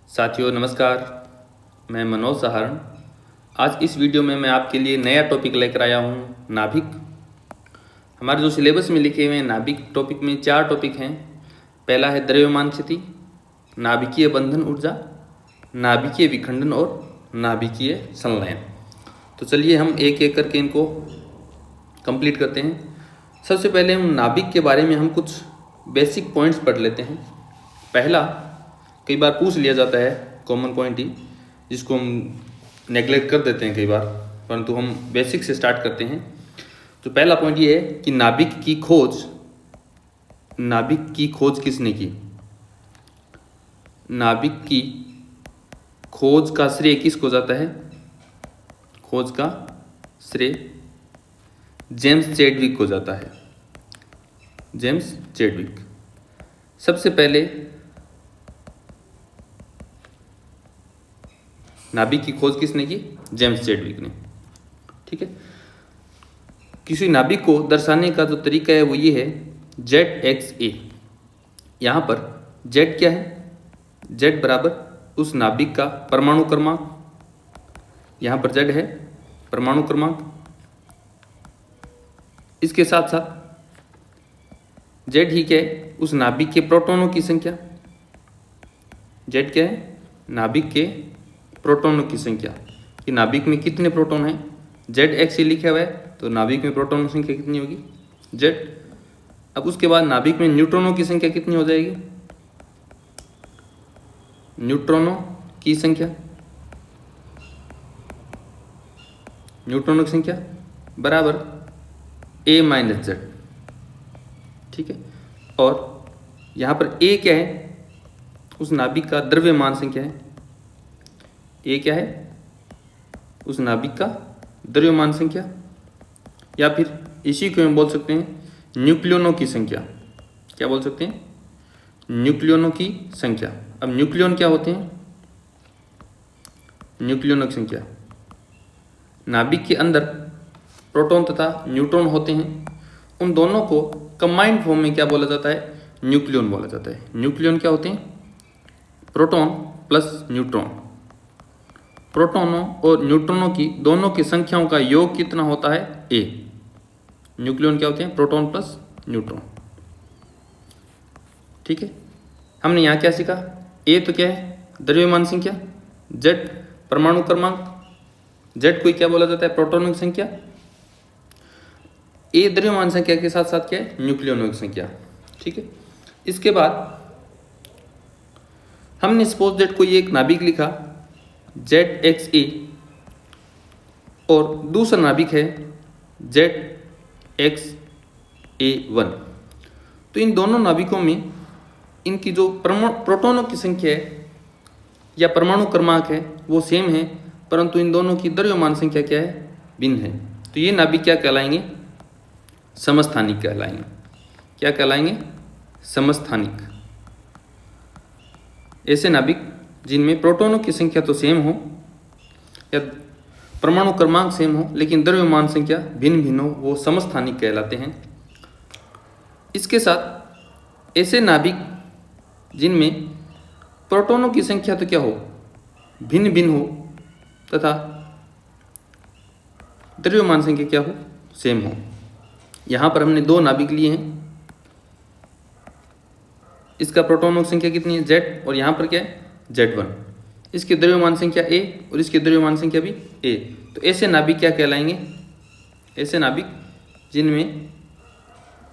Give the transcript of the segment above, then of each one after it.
साथियों नमस्कार, मैं मनोज सहारण। आज इस वीडियो में मैं आपके लिए नया टॉपिक लेकर आया हूँ, नाभिक। हमारे जो सिलेबस में लिखे हुए हैं नाभिक टॉपिक में 4 टॉपिक हैं। पहला है द्रव्यमान स्थिति, नाभिकीय बंधन ऊर्जा, नाभिकीय विखंडन और नाभिकीय संलयन। तो चलिए हम एक एक करके इनको कंप्लीट करते हैं। सबसे पहले हम नाभिक के बारे में हम कुछ बेसिक पॉइंट्स पढ़ लेते हैं। पहला, कई बार पूछ लिया जाता है, कॉमन पॉइंट ही, जिसको हम नेगलेक्ट कर देते हैं कई बार, परंतु हम बेसिक से स्टार्ट करते हैं। तो पहला पॉइंट ये है कि नाभिक की खोज किसने की? नाभिक की खोज का श्रेय किसको जाता है? खोज का श्रेय जेम्स चैडविक को जाता है। James Chadwick. सबसे पहले नाभिक की खोज किसने की? जेम्स चैडविक ने। ठीक है। किसी नाभिक को दर्शाने का जो तरीका है वो ये है, ZXA। यहाँ पर Z क्या है? Z बराबर उस नाभिक का परमाणु क्रमांक। यहाँ पर Z है परमाणु क्रमांक। इसके साथ साथ Z ही क्या है? उस नाभिक के प्रोटॉनों की संख्या। Z क्या है? नाभिक के प्रोटॉनों की संख्या, कि नाभिक में कितने प्रोटॉन हैं। ZXA लिखा हुआ है तो नाभिक में प्रोटॉनों की संख्या कितनी होगी? Z। अब उसके बाद नाभिक में न्यूट्रॉनों की संख्या कितनी हो जाएगी? न्यूट्रॉनों की संख्या बराबर A - Z। ठीक है। और यहाँ पर A क्या है? उस नाभिक का द्रव्यमान संख्या है। A क्या है? उस नाभिक का द्रव्यमान संख्या, या फिर इसी को हम बोल सकते हैं न्यूक्लियनों की संख्या। क्या बोल सकते हैं? न्यूक्लियनों की संख्या। अब न्यूक्लियन क्या होते हैं? न्यूक्लियनों की संख्या, नाभिक के अंदर प्रोटॉन तथा न्यूट्रॉन होते हैं, उन दोनों को कंबाइंड फॉर्म में क्या बोला जाता है? न्यूक्लियन बोला जाता है। न्यूक्लियन क्या होते हैं? Proton plus neutron. प्रोटॉनों और न्यूट्रॉनों की दोनों की संख्याओं का योग कितना होता है? A। न्यूक्लियन क्या होते हैं? Proton plus neutron. ठीक है। हमने यहाँ क्या सीखा? A तो क्या है? द्रव्यमान संख्या। Z परमाणु क्रमांक। Z को क्या बोला जाता है? प्रोटॉनों की संख्या। A द्रव्यमान संख्या के साथ साथ क्या है? न्यूक्लियनों की संख्या। ठीक है। इसके बाद हमने सपोज दैट कोई एक नाभिक लिखा ZXA और दूसरा नाभिक है ZXA1। तो इन दोनों नाभिकों में इनकी जो प्रोटॉनों की संख्या है या परमाणु क्रमांक है वो सेम है, परंतु इन दोनों की द्रव्यमान संख्या क्या है? भिन्न है। तो ये नाभिक क्या कहलाएंगे? समस्थानिक कहलाएंगे। क्या कहलाएंगे? समस्थानिक। ऐसे नाभिक जिनमें प्रोटॉनों की संख्या तो सेम हो या परमाणु क्रमांक सेम हो, लेकिन द्रव्यमान संख्या भिन्न भिन्न हो, वो समस्थानिक कहलाते हैं। इसके साथ ऐसे नाभिक जिनमें प्रोटॉनों की संख्या तो क्या हो? भिन्न भिन्न हो, तथा द्रव्यमान संख्या क्या हो? सेम हो। यहाँ पर हमने 2 नाभिक लिए हैं। इसका प्रोटॉनों की संख्या कितनी है? Z, और यहाँ पर क्या है? Z1। इसकी द्रव्यमान संख्या A और इसकी द्रव्यमान संख्या भी A। तो ऐसे नाभिक क्या कहलाएंगे? ऐसे नाभिक जिनमें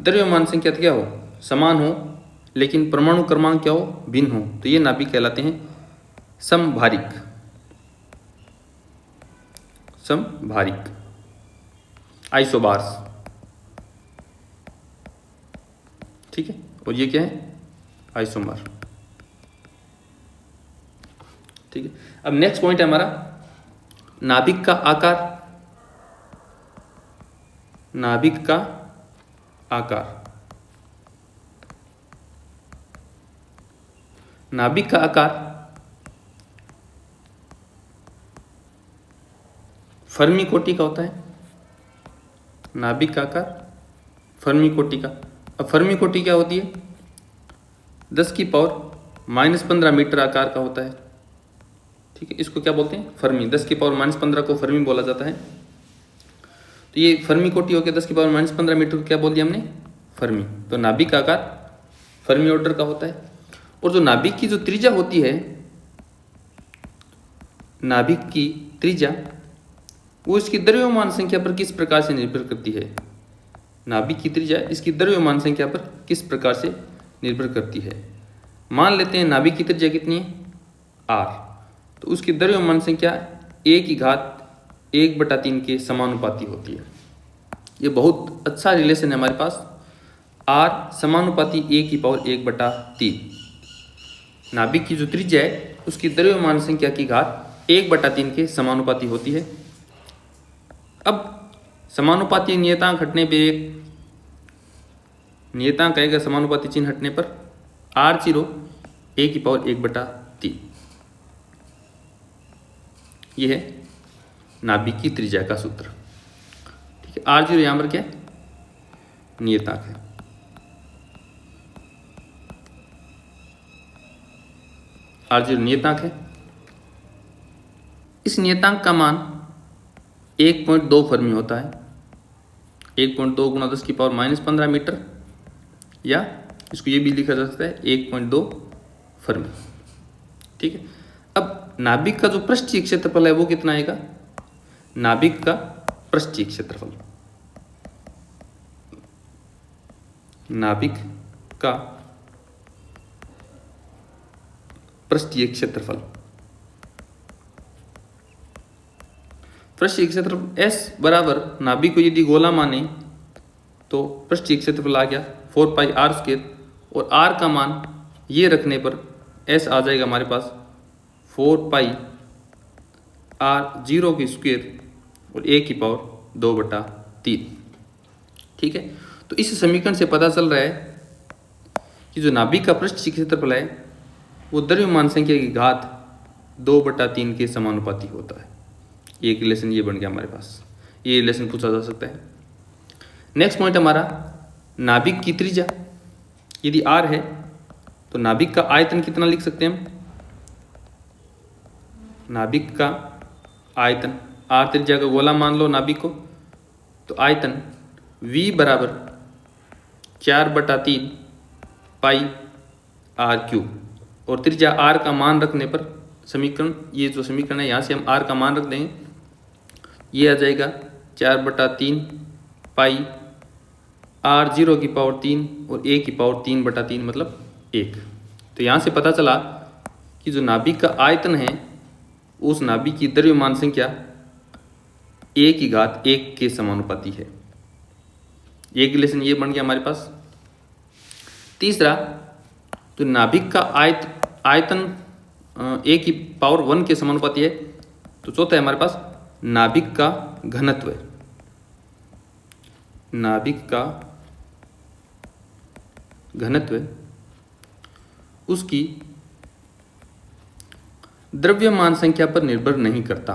द्रव्यमान संख्या क्या हो? समान हो, लेकिन परमाणु क्रमांक क्या हो? भिन्न हो। तो ये नाभिक कहलाते हैं समभारिक। समभारिक, आइसोबार्स। ठीक है। और ये क्या है? आइसोमर। ठीक है। अब नेक्स्ट पॉइंट है हमारा नाभिक का आकार। नाभिक का आकार। नाभिक का आकार फर्मी कोटि का होता है। नाभिक का आकार फर्मी कोटि का। अब फर्मी कोटि क्या होती है? 10 की पावर -15 मीटर आकार का होता है। ठीक है, इसको क्या बोलते हैं, फर्मी। 10⁻15 को फर्मी बोला जाता है। तो ये फर्मी कोटि हो गया, 10⁻15 मीटर को क्या बोल दिया हमने, फर्मी। तो नाभिक का आकार फर्मी ऑर्डर का होता है। और जो नाभिक की जो त्रिज्या होती है, नाभिक की त्रिज्या वो इसकी द्रव्यमान संख्या पर किस प्रकार से निर्भर करती है। नाभिक की त्रिज्या इसकी द्रव्यमान संख्या पर किस प्रकार से निर्भर करती है। मान लेते हैं नाभिक की त्रिज्या कितनी है, r, तो उसकी द्रव्यमान संख्या a⁻1/3 के समानुपाती होती है। ये बहुत अच्छा रिलेशन है हमारे पास, r समानुपाती a⁻1/3। नाभिक की जो त्रिज्या है उसकी द्रव्यमान संख्या की घात 1/3 के समानुपाती होती है। अब समानुपाती नियतांक हटने पे एक नियतांक आएगा, समानुपाती चिन्ह हटने पर r0 a⁻1/3। यह है नाभिक की त्रिज्या का सूत्र। ठीक है, r0 यहाँ पर क्या है, नियतांक है। r0 नियतांक है। इस नियतांक का मान 1.2 फर्मी होता है। 1.2 गुणा 10⁻15 मीटर, या इसको ये भी लिखा जा सकता है 1.2 फर्मी। ठीक है, अब नाभिक का जो पृष्ठीय क्षेत्रफल है वो कितना आएगा, नाभिक का पृष्ठीय क्षेत्रफल, नाभिक का पृष्ठीय क्षेत्रफल, पृष्ठीय क्षेत्रफल S बराबर नाभिक को यदि गोला माने तो पृष्ठीय क्षेत्रफल आ गया 4πr², और r का मान ये रखने पर S आ जाएगा हमारे पास 4πr0² और a⁻2/3। ठीक है, तो इस समीकरण से पता चल रहा है कि जो नाभिक का पृष्ठीय क्षेत्रफल है वो द्रव्यमान संख्या की घात 2/3 के समानुपाती होता है। एक रिलेशन ये बन गया हमारे पास, ये रिलेशन पूछा जा सकता है। नेक्स्ट पॉइंट हमारा नाभिक की त्रिज्या यदि r है तो नाभिक का आयतन कितना लिख सकते हैं हम, नाभिक का आयतन, r त्रिज्या का गोला मान लो नाभिक को, तो आयतन v बराबर 4/3 πr³ और त्रिज्या r का मान रखने पर समीकरण, ये जो समीकरण है यहाँ से हम r का मान रख देंगे, ये आ जाएगा 4/3 πr0³ और a⁻3/3 मतलब 1। तो यहाँ से पता चला कि जो नाभिक का आयतन है उस नाभिक की द्रव्यमान संख्या a⁻1 के समानुपाती है। एक रिलेशन ये बन गया हमारे पास। तीसरा, तो नाभिक का आयतन a⁻1 के समानुपाती है। तो चौथा है हमारे पास नाभिक का घनत्व, नाभिक का घनत्व उसकी द्रव्यमान संख्या पर निर्भर नहीं करता,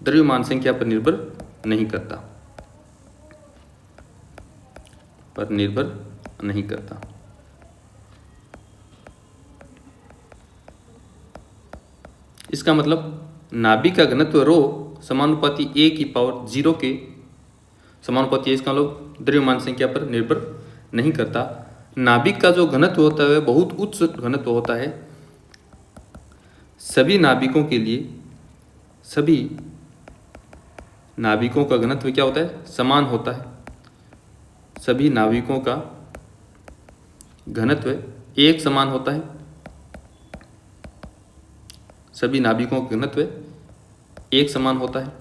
द्रव्यमान संख्या पर निर्भर नहीं करता, पर निर्भर नहीं करता। इसका मतलब नाभिक का घनत्व रो समानुपाती a⁻0 के समानुपाती है। इसका मतलब द्रव्यमान संख्या पर निर्भर नहीं करता। नाभिक का जो घनत्व होता है बहुत उच्च घनत्व होता है। सभी नाभिकों के लिए, सभी नाभिकों का घनत्व क्या होता है, समान होता है। सभी नाभिकों का घनत्व एक समान होता है। सभी नाभिकों का घनत्व एक समान होता है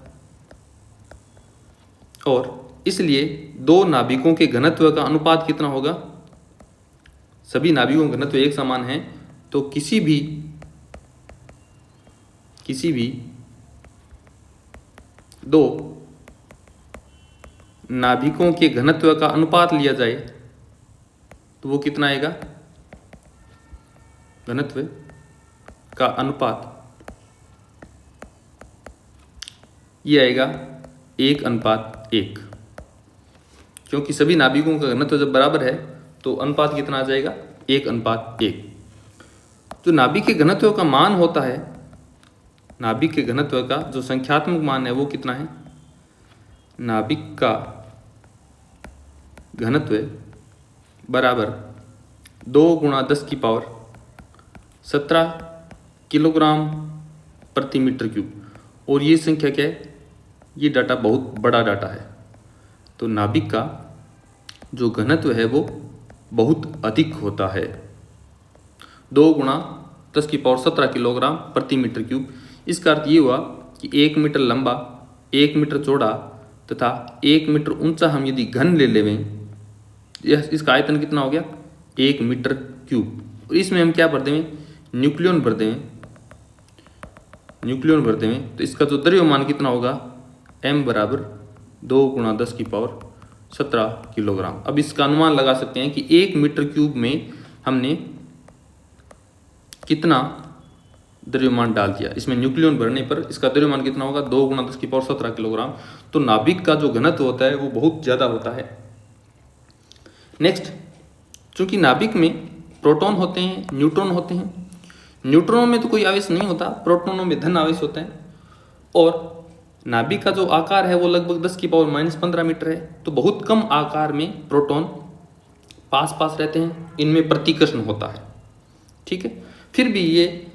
और इसलिए दो नाभिकों के घनत्व का अनुपात कितना होगा, सभी नाभिकों का घनत्व एक समान है तो किसी भी दो नाभिकों के घनत्व का अनुपात लिया जाए तो वो कितना आएगा, घनत्व का अनुपात ये आएगा 1:1, क्योंकि सभी नाभिकों का घनत्व जब बराबर है तो अनुपात कितना आ जाएगा, 1:1। जो नाभिक के घनत्व का मान होता है, नाभिक के घनत्व का जो संख्यात्मक मान है वो कितना है? नाभिक का घनत्व बराबर 2 × 10⁻17 किलोग्राम प्रति मीटर क्यूब। और ये संख्या क्या है? ये डाटा बहुत बड़ा डाटा है, तो नाभिक का जो घनत्व है वो बहुत अधिक होता है, 2 × 10⁻17 किलोग्राम प्रति मीटर क्यूब। इसका अर्थ ये हुआ कि 1 मीटर लंबा, 1 मीटर चौड़ा तथा 1 मीटर ऊंचा हम यदि घन ले लेवें, इसका आयतन कितना हो गया? 1 मीटर क्यूब। और इसमें हम क्या भर देवें? न्यूक्लियन भर देवें, न्यूक्लियन भर देवें, तो इसका जो द्रव्यमान कितना होगा? m बराबर 2 × 10⁻17 किलोग्राम। अब इसका अनुमान लगा सकते हैं कि 1 मीटर क्यूब में हमने कितना द्रव्यमान डाल दिया। इसमें न्यूक्लियन भरने पर इसका द्रव्यमान कितना होगा? 2 × 10⁻17 किलोग्राम। तो नाभिक का जो घनत्व होता है वो बहुत ज़्यादा होता है। नेक्स्ट, चूंकि नाभिक में प्रोटॉन होते हैं, न्यूट्रॉन होते हैं। न्यूट्रॉनों में तो कोई आवेश नहीं होता, प्रोटॉनों में धन आवेश होता है। और नाभिक का जो आकार है वो लगभग 10⁻−15 मीटर है। तो बहुत कम आकार में प्रोटॉन पास पास रहते हैं, इनमें प्रतिकर्षण होता है। ठीक है, फिर भी ये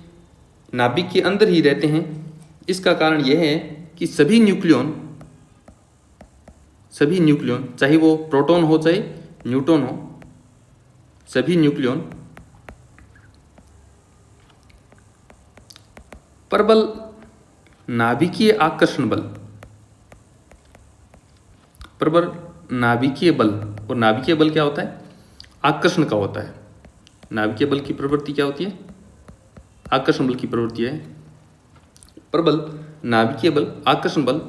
नाभिक के अंदर ही रहते हैं। इसका कारण यह है कि सभी न्यूक्लियन चाहे वो प्रोटॉन हो चाहे न्यूट्रॉन हो, सभी न्यूक्लियन प्रबल नाभिकीय आकर्षण बल, प्रबल नाभिकीय बल, और नाभिकीय बल क्या होता है? आकर्षण का होता है। नाभिकीय बल की प्रवृत्ति क्या होती है? आकर्षण बल की प्रवृत्ति है। प्रबल नाभिकीय बल आकर्षण बल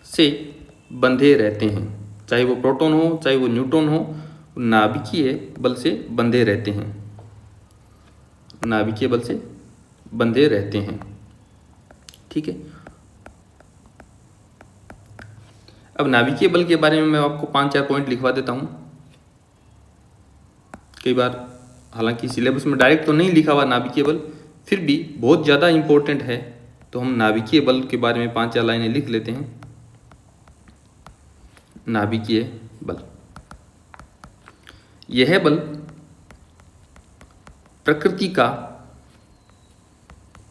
से बंधे रहते हैं, चाहे वो प्रोटॉन हो चाहे वो न्यूट्रॉन हो, नाभिकीय बल से बंधे रहते हैं, नाभिकीय बल से बंधे रहते हैं। ठीक है, अब नाभिकीय बल के बारे में मैं आपको 5-4 पॉइंट लिखवा देता हूं। कई बार हालांकि सिलेबस में डायरेक्ट तो नहीं लिखा हुआ नाभिकीय बल, फिर भी बहुत ज़्यादा इंपॉर्टेंट है, तो हम नाभिकीय बल के बारे में 5-4 लाइनें लिख लेते हैं। नाभिकीय बल, यह बल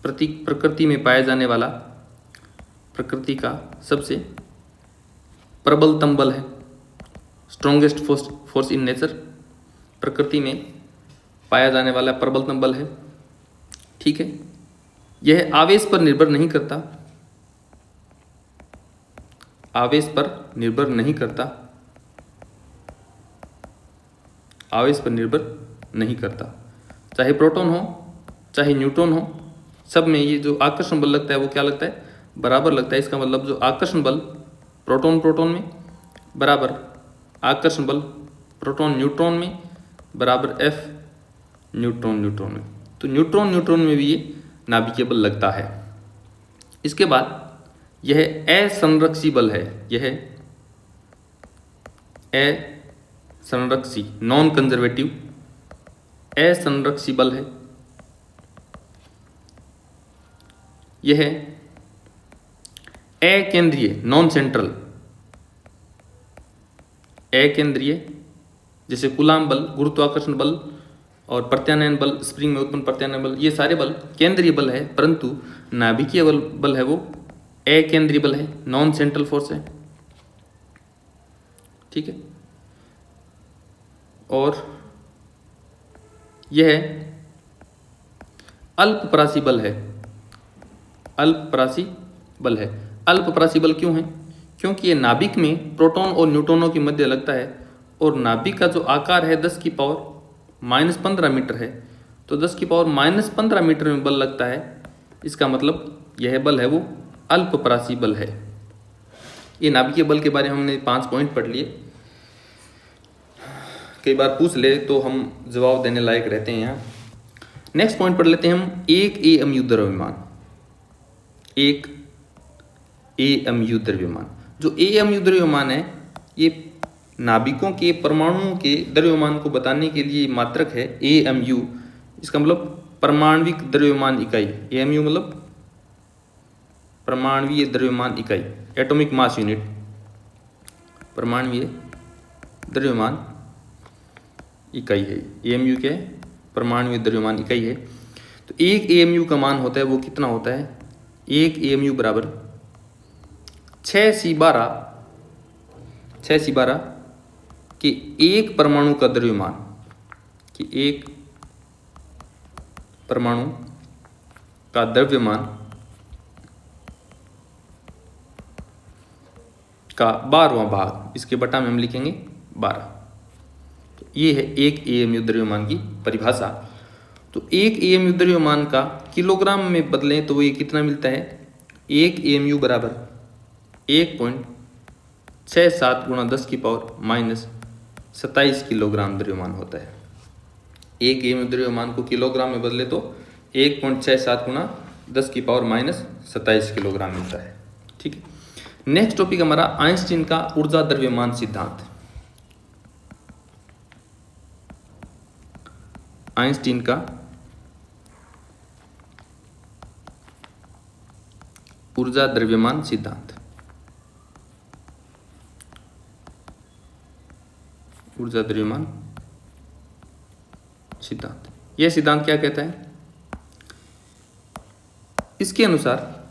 प्रकृति में पाया जाने वाला प्रकृति का सबसे प्रबलतम बल है, स्ट्रॉन्गेस्ट फोर्स इन नेचर। प्रकृति में पाया जाने वाला प्रबलतम बल है। ठीक है, यह आवेश पर निर्भर नहीं करता, आवेश पर निर्भर नहीं करता, आवेश पर निर्भर नहीं करता। चाहे प्रोटॉन हो चाहे न्यूट्रॉन हो, सब में ये जो आकर्षण बल लगता है वो क्या लगता है? बराबर लगता है। इसका मतलब जो आकर्षण बल प्रोटॉन में बराबर आकर्षण बल प्रोटॉन न्यूट्रॉन में बराबर F न्यूट्रॉन में। तो न्यूट्रॉन में भी ये नाभिकीय बल लगता है। इसके बाद यह असंरक्षी बल है, यह असंरक्षी नॉन कंजर्वेटिव असंरक्षी बल है। यह अकेंद्रीय नॉन सेंट्रल, अकेंद्रीय जैसे कूलाम बल, गुरुत्वाकर्षण बल और प्रत्यानयन बल, स्प्रिंग में उत्पन्न प्रत्यानयन बल, ये सारे बल केंद्रीय बल है, परंतु नाभिकीय बल है वो अकेंद्रीय बल है, नॉन सेंट्रल फोर्स है। ठीक है, और यह अल्पप्रासी बल है, अल्पप्रासी बल है। अल्पप्रासी बल क्यों है? क्योंकि ये नाभिक में प्रोटॉन और न्यूट्रॉनों के मध्य लगता है, और नाभिक का जो आकार है 10⁻−15 मीटर है, तो 10⁻−15 मीटर में बल लगता है। इसका मतलब यह बल है वो अल्पप्रासी बल है। ये नाभिकीय बल के बारे में हमने 5 पॉइंट पढ़ लिए। कई बार पूछ ले तो हम जवाब देने लायक रहते हैं यहाँ। नेक्स्ट पॉइंट पढ़ लेते हैं हम, एक AMU द्रव्यमान। एक AMU द्रव्यमान, जो AMU द्रव्यमान है ये नाभिकों के परमाणुओं के द्रव्यमान को बताने के लिए मात्रक है। AMU इसका मतलब परमाणविक द्रव्यमान इकाई, एएमयू मतलब परमाणवीय द्रव्यमान इकाई, एटॉमिक मास यूनिट, परमाणवीय द्रव्यमान इकाई है। एएमयू क्या है? परमाणु द्रव्यमान इकाई है। तो एक एएमयू का मान होता है वो कितना होता है? एक एएमयू बराबर 6c12 के एक परमाणु का द्रव्यमान, कि एक परमाणु का द्रव्यमान का 12वां भाग, इसके बटा में हम लिखेंगे 12। तो ये है एक एएमयू द्रव्यमान की परिभाषा। तो एक एएमयू द्रव्यमान का किलोग्राम में बदलें तो ये कितना मिलता है? एक एएमयू बराबर 1.67 गुणा 10 की पावर माइनस 27 किलोग्राम द्रव्यमान होता है। एक एएमयू द्रव्यमान को किलोग्राम में बदले तो 1.67 गुणा 10 की पावर माइनस 27 किलोग्राम मिलता है। ठीक है, नेक्स्ट टॉपिक हमारा आइंस्टीन का ऊर्जा द्रव्यमान सिद्धांत। आइंस्टीन का ऊर्जा द्रव्यमान सिद्धांत। ऊर्जा द्रव्यमान सिद्धांत, यह सिद्धांत क्या कहता है? इसके अनुसार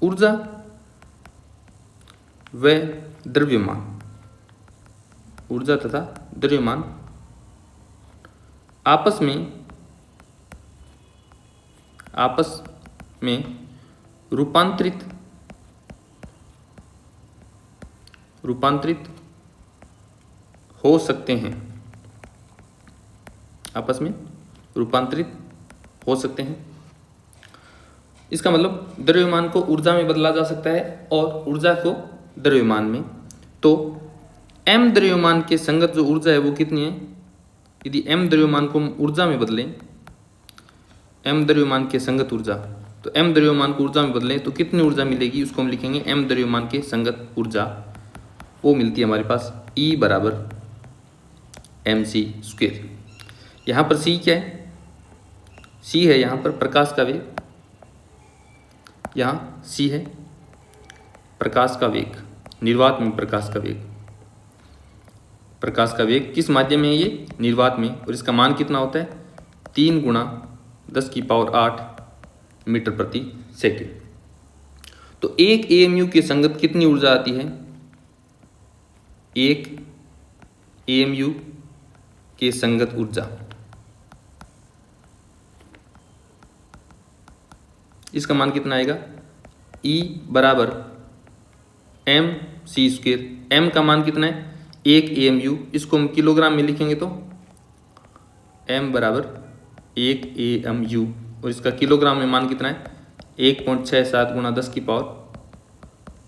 ऊर्जा व द्रव्यमान, ऊर्जा तथा द्रव्यमान आपस में रूपांतरित हो सकते हैं, आपस में रूपांतरित हो सकते हैं। इसका मतलब द्रव्यमान को ऊर्जा में बदला जा सकता है और ऊर्जा को द्रव्यमान में। तो m द्रव्यमान के संगत जो ऊर्जा है वो कितनी है? यदि m द्रव्यमान को हम ऊर्जा में बदलें, m द्रव्यमान के संगत ऊर्जा, तो m द्रव्यमान को ऊर्जा में बदलें तो कितनी ऊर्जा मिलेगी? उसको हम लिखेंगे m द्रव्यमान के संगत ऊर्जा, वो मिलती है हमारे पास E बराबर mc²। यहाँ पर c क्या है? c है यहाँ पर प्रकाश का वेग, यहाँ c है प्रकाश का वेग, निर्वात में प्रकाश का वेग। प्रकाश का वेग किस माध्यम में है? ये निर्वात में। और इसका मान कितना होता है? 3 गुणा 10 की पावर 8 मीटर प्रति सेकंड। तो एक एएमयू के संगत कितनी ऊर्जा आती है? एक एएमयू के संगत ऊर्जा, इसका मान कितना आएगा? E बराबर mc²। m का मान कितना है? एक एएमयू, इसको हम किलोग्राम में लिखेंगे तो m बराबर एक एएमयू, और इसका किलोग्राम में मान कितना है? 1.67 गुणा 10 की पावर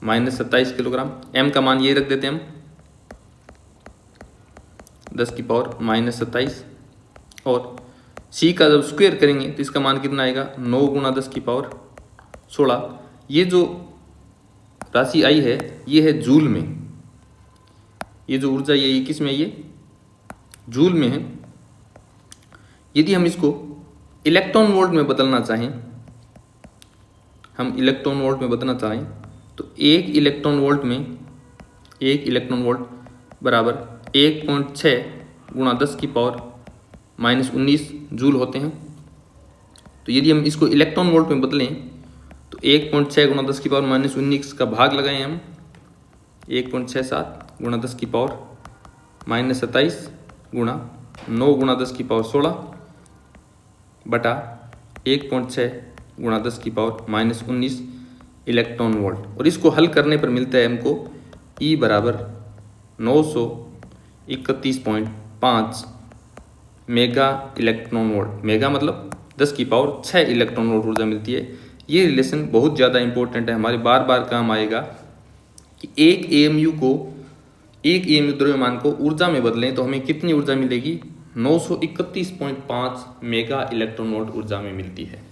माइनस 27 किलोग्राम। m का मान ये रख देते हैं हम 10 की पावर माइनस 27, और c का जब स्क्वायर करेंगे तो इसका मान कितना आएगा? 9 गुणा 10 की पावर 16। ये जो राशि आई है ये है जूल में, ये जो ऊर्जा ये किस में? ये जूल में है। यदि हम इसको इलेक्ट्रॉन वोल्ट में बदलना चाहें, हम इलेक्ट्रॉन वोल्ट में बदलना चाहें तो एक इलेक्ट्रॉन वोल्ट बराबर 1.6 गुणा 10 की पावर माइनस 19 जूल होते हैं। तो यदि हम इसको इलेक्ट्रॉन वोल्ट में बदलें तो 1.6 गुणा 10 की पावर माइनस 19 का भाग लगाएं हम 1.67 गुणा 10 की पावर माइनस 27 गुणा 9 गुणा 10 की पावर 16 बटा 1.6 गुणा 10 की पावर माइनस 19 इलेक्ट्रॉन वोल्ट। और इसको हल करने पर मिलता है हमको E बराबर 931.5 मेगा इलेक्ट्रॉन वोल्ट। मेगा मतलब 10 की पावर 6 इलेक्ट्रॉन वोल्ट ऊर्जा मिलती है। ये रिलेशन बहुत ज़्यादा इंपॉर्टेंट है, हमारे बार बार काम आएगा कि एक एएमयू द्रव्यमान को ऊर्जा में बदलें तो हमें कितनी ऊर्जा मिलेगी? 931.5 मेगा इलेक्ट्रॉन वोल्ट ऊर्जा में मिलती है।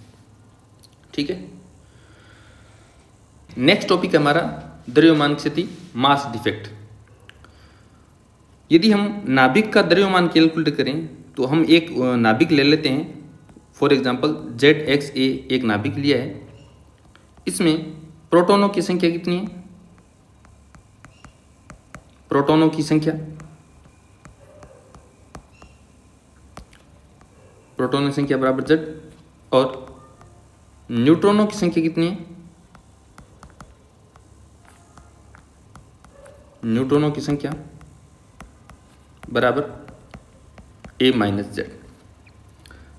ठीक है, नेक्स्ट टॉपिक हमारा द्रव्यमान स्थिति, मास डिफेक्ट। यदि हम नाभिक का द्रव्यमान कैलकुलेट करें तो हम एक नाभिक ले लेते हैं। फॉर एग्जांपल ZXA एक नाभिक लिया है, इसमें प्रोटॉनों की संख्या कितनी है? प्रोटॉनों की संख्या, प्रोटॉनों की संख्या बराबर Z, और न्यूट्रॉनों की संख्या कितनी है? न्यूट्रॉनों की संख्या बराबर A माइनस Z।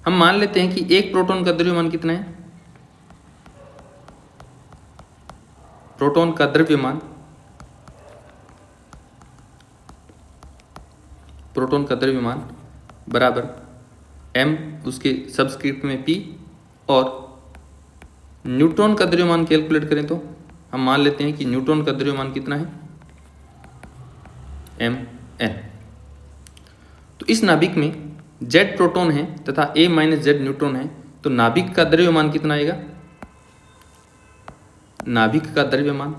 हम मान लेते हैं कि एक प्रोटॉन का द्रव्यमान कितना है? प्रोटॉन का द्रव्यमान, प्रोटॉन का द्रव्यमान बराबर m उसके सबस्क्रिप्ट में p, और न्यूट्रॉन का द्रव्यमान कैलकुलेट करें तो हम मान लेते हैं कि न्यूट्रॉन का द्रव्यमान कितना है? mn। तो इस नाभिक में z प्रोटॉन है तथा a माइनस z न्यूट्रॉन है, तो नाभिक का द्रव्यमान कितना आएगा? नाभिक का द्रव्यमान,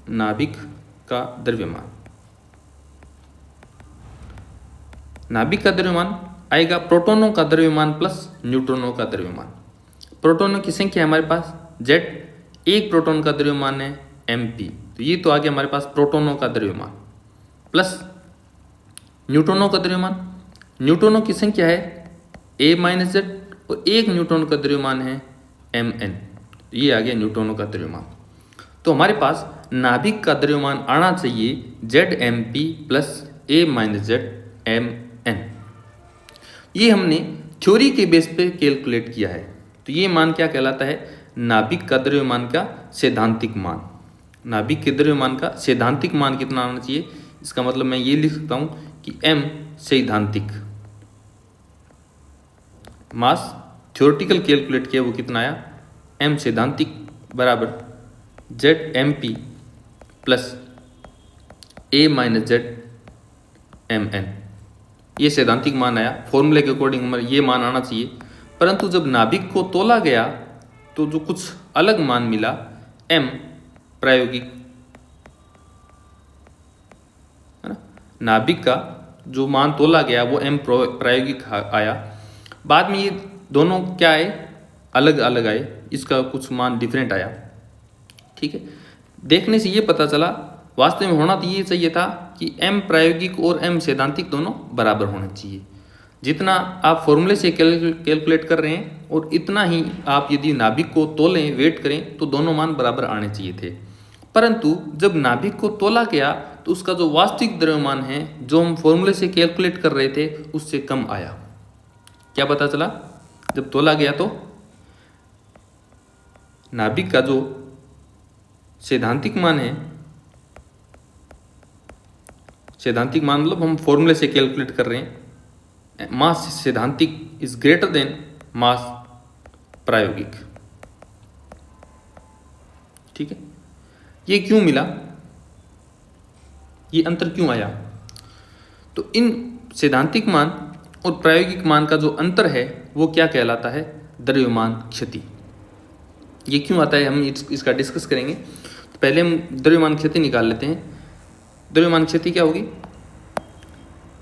नाभिक का द्रव्यमान, नाभिक का द्रव्यमान आएगा प्रोटॉनों का द्रव्यमान प्लस न्यूट्रॉनों का द्रव्यमान। प्रोटॉनों की संख्या हमारे पास Z, एक प्रोटॉन का द्रव्यमान है mp, तो ये तो आ गया हमारे पास प्रोटॉनों का द्रव्यमान, प्लस न्यूट्रॉनों का द्रव्यमान। न्यूट्रॉनों की संख्या है a माइनस Z, और एक न्यूट्रॉन का द्रव्यमान है mn, तो ये आ गया न्यूट्रॉनों का द्रव्यमान। तो हमारे पास नाभिक का द्रव्यमान आना चाहिए ZmP plus a minus Z mn। ये हमने थ्योरी के बेस पे कैलकुलेट किया है, तो ये मान क्या कहलाता है? नाभिक का द्रव्यमान का सैद्धांतिक मान। नाभिक के द्रव्यमान का सैद्धांतिक मान कितना आना चाहिए? इसका मतलब मैं ये लिख सकता हूँ कि m सैद्धांतिक, मास थ्योरेटिकल कैलकुलेट किया वो कितना आया? m सैद्धांतिक बराबर ZmP plus a minus Z mn। ये सैद्धांतिक मान आया। फॉर्मूले के अकॉर्डिंग हमारे ये मान आना चाहिए, परंतु जब नाभिक को तोला गया तो जो कुछ अलग मान मिला, m प्रायोगिक, है ना, नाभिक का जो मान तोला गया वो m प्रायोगिक आया। बाद में ये दोनों क्या आए? अलग अलग आए, इसका कुछ मान डिफरेंट आया। ठीक है, देखने से ये पता चला वास्तव में होना तो ये चाहिए था कि m प्रायोगिक और m सैद्धांतिक दोनों बराबर होने चाहिए। जितना आप फॉर्मूले से कैलकुलेट कर रहे हैं और इतना ही आप यदि नाभिक को तोलें, वेट करें, तो दोनों मान बराबर आने चाहिए थे। परंतु जब नाभिक को तोला गया तो उसका जो वास्तविक द्रव्यमान है, जो हम फॉर्मूले से कैलकुलेट कर रहे थे, उससे कम आया। क्या पता चला? जब तोला गया तो नाभिक का जो सैद्धांतिक मान है, सैद्धांतिक मान मतलब हम फॉर्मूले से कैलकुलेट कर रहे हैं, मास सैद्धांतिक इज ग्रेटर देन मास प्रायोगिक। ठीक है, ये क्यों मिला? ये अंतर क्यों आया? तो इन सैद्धांतिक मान और प्रायोगिक मान का जो अंतर है वो क्या कहलाता है? द्रव्यमान क्षति। ये क्यों आता है हम इसका डिस्कस करेंगे। तो पहले हम द्रव्यमान क्षति निकाल लेते हैं। द्रव्यमान क्षति क्या होगी?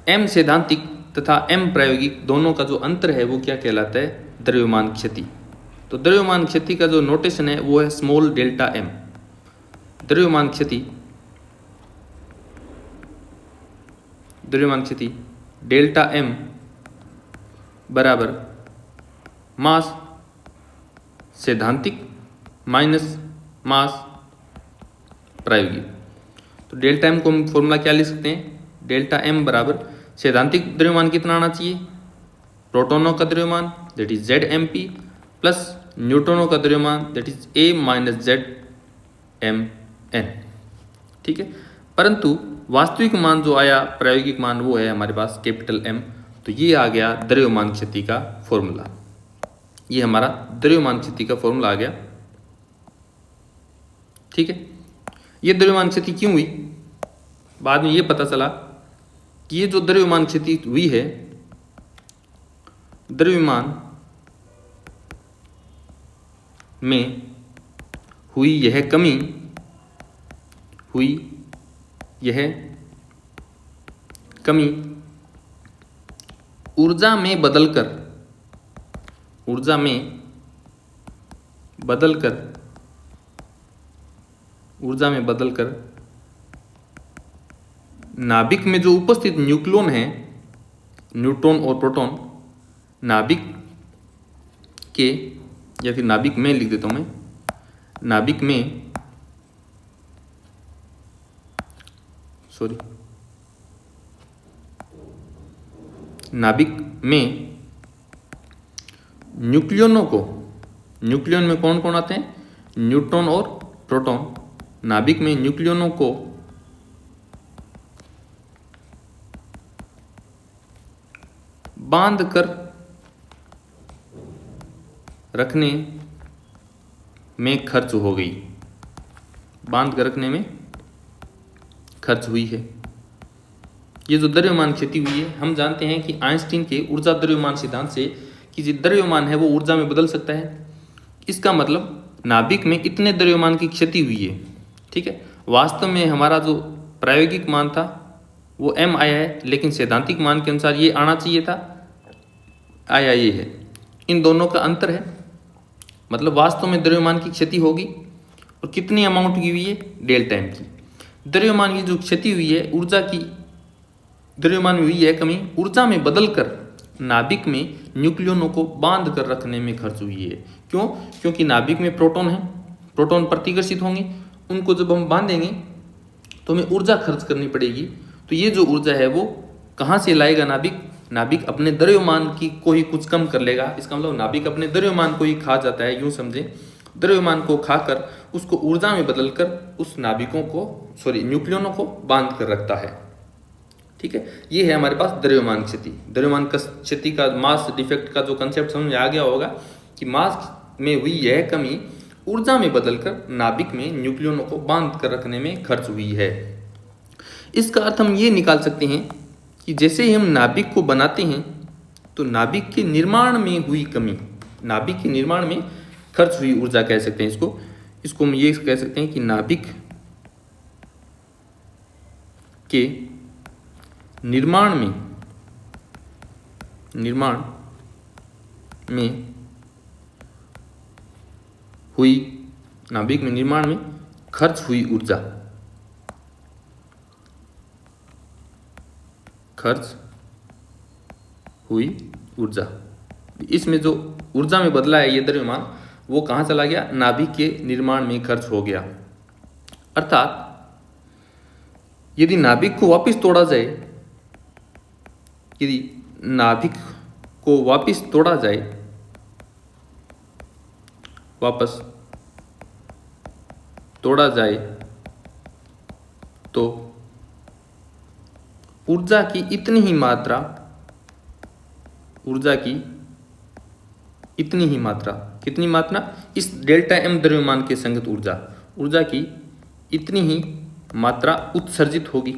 m सैद्धांतिक तथा m प्रायोगिक दोनों का जो अंतर है वो क्या कहलाता है? द्रव्यमान क्षति। तो द्रव्यमान क्षति का जो नोटेशन है वो है स्मॉल डेल्टा m। द्रव्यमान क्षति, द्रव्यमान क्षति डेल्टा m बराबर मास सैद्धांतिक माइनस मास प्रायोगिक। तो डेल्टा m को हम फॉर्मूला क्या लिख सकते हैं? डेल्टा m बराबर सैद्धांतिक द्रव्यमान कितना आना चाहिए? प्रोटॉनों का द्रव्यमान दैट इज ZmP प्लस न्यूट्रॉनों का द्रव्यमान that is a minus Z mn। ठीक है, परंतु वास्तविक मान जो आया, प्रायोगिक मान, वो है हमारे पास कैपिटल M। तो ये आ गया द्रव्यमान क्षति का फॉर्मूला। ये हमारा द्रव्यमान क्षति का फॉर्मूला आ गया। ठीक है, ये द्रव्यमान क्षति क्यों हुई? बाद में ये पता चला कि ये जो द्रव्यमान क्षति हुई है, द्रव्यमान में हुई यह कमी, हुई यह कमी ऊर्जा में बदलकर नाभिक में जो उपस्थित न्यूक्लियन है, न्यूट्रॉन और प्रोटॉन, नाभिक के, या फिर नाभिक में लिख देता हूं मैं, नाभिक में न्यूक्लियन में कौन कौन आते हैं? न्यूट्रॉन और प्रोटॉन। नाभिक में न्यूक्लियनों को बांध कर रखने में खर्च हो गई, बांध कर रखने में खर्च हुई है। ये जो द्रव्यमान क्षति हुई है, हम जानते हैं कि आइंस्टीन के ऊर्जा द्रव्यमान सिद्धांत से कि जो द्रव्यमान है वो ऊर्जा में बदल सकता है। इसका मतलब नाभिक में इतने द्रव्यमान की क्षति हुई है, ठीक है। वास्तव में हमारा जो प्रायोगिक मान था वो m आया है, लेकिन सैद्धांतिक मान के अनुसार ये आना चाहिए था, आया ये है। इन दोनों का अंतर है, मतलब वास्तव में द्रव्यमान की क्षति होगी और कितनी अमाउंट की हुई है? डेल्टा m की। द्रव्यमान की जो क्षति हुई है, ऊर्जा की द्रव्यमान में हुई है कमी, ऊर्जा में बदलकर नाभिक में न्यूक्लियनों को बांध कर रखने में खर्च हुई है। क्यों? क्योंकि नाभिक में प्रोटॉन है, प्रोटॉन प्रतिकर्षित होंगे, उनको जब हम बांधेंगे तो हमें ऊर्जा खर्च करनी पड़ेगी। तो ये जो ऊर्जा है वो कहाँ से लाएगा नाभिक? नाभिक अपने द्रव्यमान की को ही कुछ कम कर लेगा। इसका मतलब नाभिक अपने द्रव्यमान को ही खा जाता है, यूँ समझे। द्रव्यमान को खाकर उसको ऊर्जा में बदलकर उस नाभिकों को, न्यूक्लियनों को बांध कर रखता है, ठीक है। ये है हमारे पास द्रव्यमान क्षति। द्रव्यमान क्षति का मास डिफेक्ट का जो कंसेप्ट समझ में आ गया होगा कि मास में हुई यह कमी ऊर्जा में बदलकर नाभिक में न्यूक्लियनों को बांध कर रखने में खर्च हुई है। इसका अर्थ हम ये निकाल सकते हैं कि जैसे ही हम नाभिक को बनाते हैं तो नाभिक के निर्माण में हुई कमी, नाभिक के निर्माण में खर्च हुई ऊर्जा कह सकते हैं इसको हम ये कह सकते हैं कि नाभिक के निर्माण में हुई, नाभिक में निर्माण में खर्च हुई ऊर्जा, इसमें जो ऊर्जा में बदला है ये द्रव्यमान, वो कहाँ चला गया? नाभिक के निर्माण में खर्च हो गया। अर्थात यदि नाभिक को वापस तोड़ा जाए, वापस तोड़ा जाए तो ऊर्जा की इतनी ही मात्रा, कितनी मात्रा? इस डेल्टा m द्रव्यमान के संगत ऊर्जा की इतनी ही मात्रा उत्सर्जित होगी,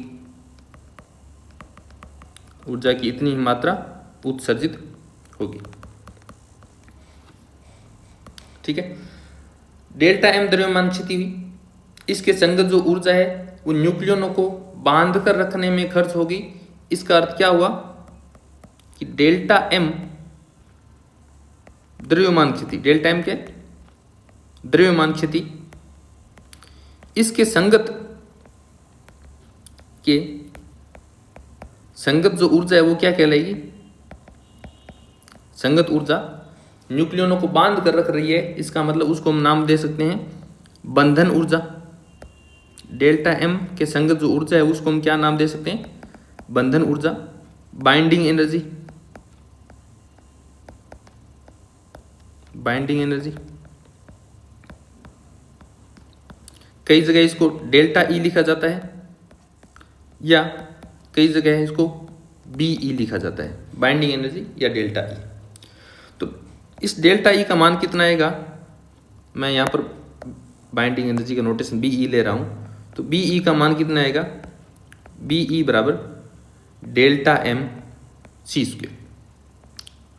ठीक है। डेल्टा m द्रव्यमान क्षति हुई, इसके संगत जो ऊर्जा है वो न्यूक्लियनों को बांध कर रखने में खर्च होगी। इसका अर्थ क्या हुआ कि डेल्टा m द्रव्यमान क्षति, डेल्टा m के द्रव्यमान क्षति, इसके संगत जो ऊर्जा है वो क्या कहलाएगी? संगत ऊर्जा न्यूक्लियनों को बांध कर रख रही है, इसका मतलब उसको हम नाम दे सकते हैं बंधन ऊर्जा। डेल्टा m के संगत जो ऊर्जा है उसको हम क्या नाम दे सकते हैं? बंधन ऊर्जा, बाइंडिंग एनर्जी, कई जगह इसको डेल्टा E लिखा जाता है या कई जगह इसको BE लिखा जाता है, बाइंडिंग एनर्जी या डेल्टा E। तो इस डेल्टा E का मान कितना आएगा? मैं यहाँ पर बाइंडिंग एनर्जी का नोटेशन BE ले रहा हूँ, तो BE का मान कितना आएगा? BE बराबर delta m c²।